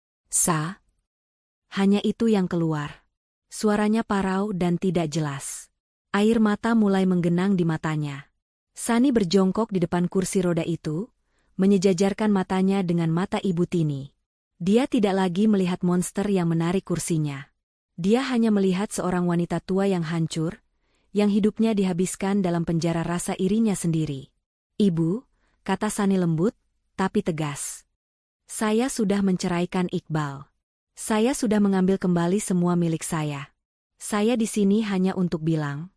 Hanya itu yang keluar. Suaranya parau dan tidak jelas. Air mata mulai menggenang di matanya. Sani berjongkok di depan kursi roda itu, menyejajarkan matanya dengan mata Ibu Tini. Dia tidak lagi melihat monster yang menarik kursinya. Dia hanya melihat seorang wanita tua yang hancur, yang hidupnya dihabiskan dalam penjara rasa irinya sendiri. Ibu, kata Sani lembut, tapi tegas. Saya sudah menceraikan Iqbal. Saya sudah mengambil kembali semua milik saya. Saya di sini hanya untuk bilang.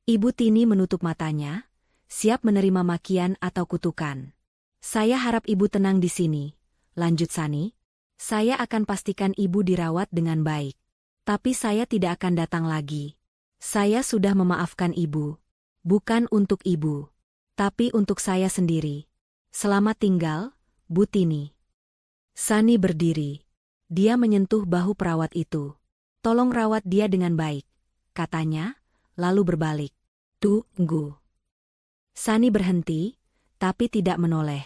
Ibu Tini menutup matanya, siap menerima makian atau kutukan. Saya harap Ibu tenang di sini, lanjut Sani. Saya akan pastikan Ibu dirawat dengan baik. Tapi saya tidak akan datang lagi. Saya sudah memaafkan Ibu. Bukan untuk Ibu, tapi untuk saya sendiri. Selamat tinggal, Bu Tini. Sani berdiri. Dia menyentuh bahu perawat itu. Tolong rawat dia dengan baik, katanya, lalu berbalik. Tunggu. Sani berhenti, tapi tidak menoleh.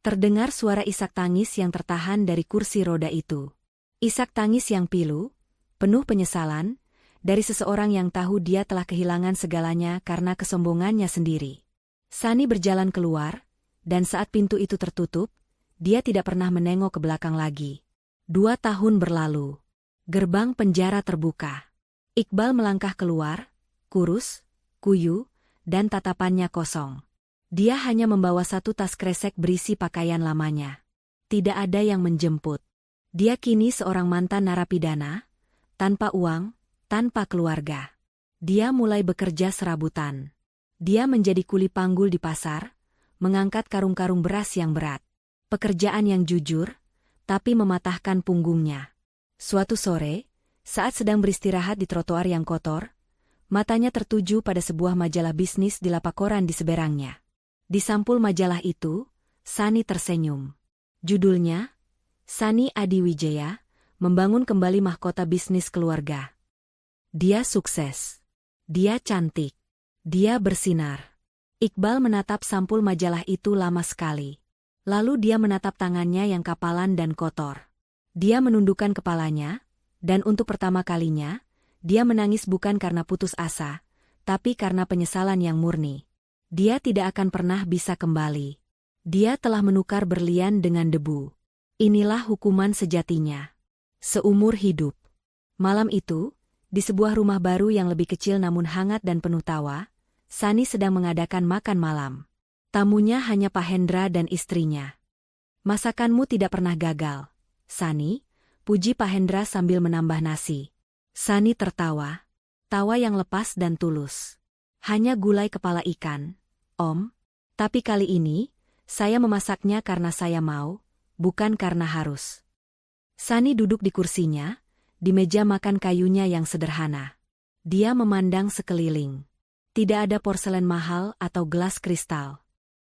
Terdengar suara isak tangis yang tertahan dari kursi roda itu. Isak tangis yang pilu, penuh penyesalan, dari seseorang yang tahu dia telah kehilangan segalanya karena kesombongannya sendiri. Sani berjalan keluar, dan saat pintu itu tertutup, dia tidak pernah menengok ke belakang lagi. 2 tahun berlalu. Gerbang penjara terbuka. Iqbal melangkah keluar, kurus, kuyu, dan tatapannya kosong. Dia hanya membawa 1 tas kresek berisi pakaian lamanya. Tidak ada yang menjemput. Dia kini seorang mantan narapidana, tanpa uang, tanpa keluarga. Dia mulai bekerja serabutan. Dia menjadi kuli panggul di pasar, mengangkat karung-karung beras yang berat. Pekerjaan yang jujur, tapi mematahkan punggungnya. Suatu sore, saat sedang beristirahat di trotoar yang kotor, matanya tertuju pada sebuah majalah bisnis di lapak koran di seberangnya. Di sampul majalah itu, Sani tersenyum. Judulnya, Sani Adiwijaya, membangun kembali mahkota bisnis keluarga. Dia sukses. Dia cantik. Dia bersinar. Iqbal menatap sampul majalah itu lama sekali. Lalu dia menatap tangannya yang kapalan dan kotor. Dia menundukkan kepalanya, dan untuk pertama kalinya, dia menangis bukan karena putus asa, tapi karena penyesalan yang murni. Dia tidak akan pernah bisa kembali. Dia telah menukar berlian dengan debu. Inilah hukuman sejatinya. Seumur hidup. Malam itu, di sebuah rumah baru yang lebih kecil namun hangat dan penuh tawa, Sani sedang mengadakan makan malam. Tamunya hanya Pak Hendra dan istrinya. "Masakanmu tidak pernah gagal, Sani," puji Pak Hendra sambil menambah nasi. Sani tertawa. Tawa yang lepas dan tulus. "Hanya gulai kepala ikan, Om. Tapi kali ini, saya memasaknya karena saya mau, bukan karena harus." Sani duduk di kursinya, di meja makan kayunya yang sederhana. Dia memandang sekeliling. Tidak ada porselen mahal atau gelas kristal.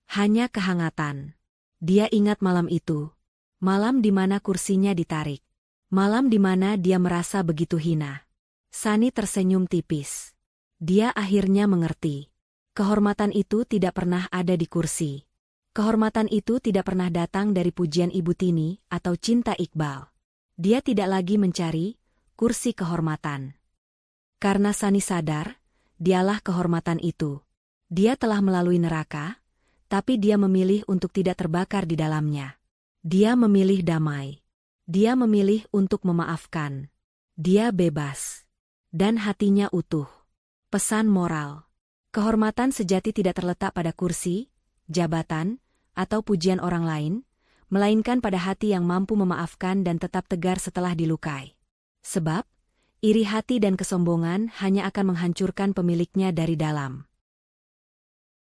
Hanya kehangatan. Dia ingat malam itu. Malam di mana kursinya ditarik. Malam di mana dia merasa begitu hina. Sani tersenyum tipis. Dia akhirnya mengerti. Kehormatan itu tidak pernah ada di kursi. Kehormatan itu tidak pernah datang dari pujian Ibu Tini atau cinta Iqbal. Dia tidak lagi mencari kursi kehormatan. Karena Sani sadar, dialah kehormatan itu. Dia telah melalui neraka, tapi dia memilih untuk tidak terbakar di dalamnya. Dia memilih damai. Dia memilih untuk memaafkan. Dia bebas. Dan hatinya utuh. Pesan moral. Kehormatan sejati tidak terletak pada kursi, jabatan, atau pujian orang lain, melainkan pada hati yang mampu memaafkan dan tetap tegar setelah dilukai. Sebab, iri hati dan kesombongan hanya akan menghancurkan pemiliknya dari dalam.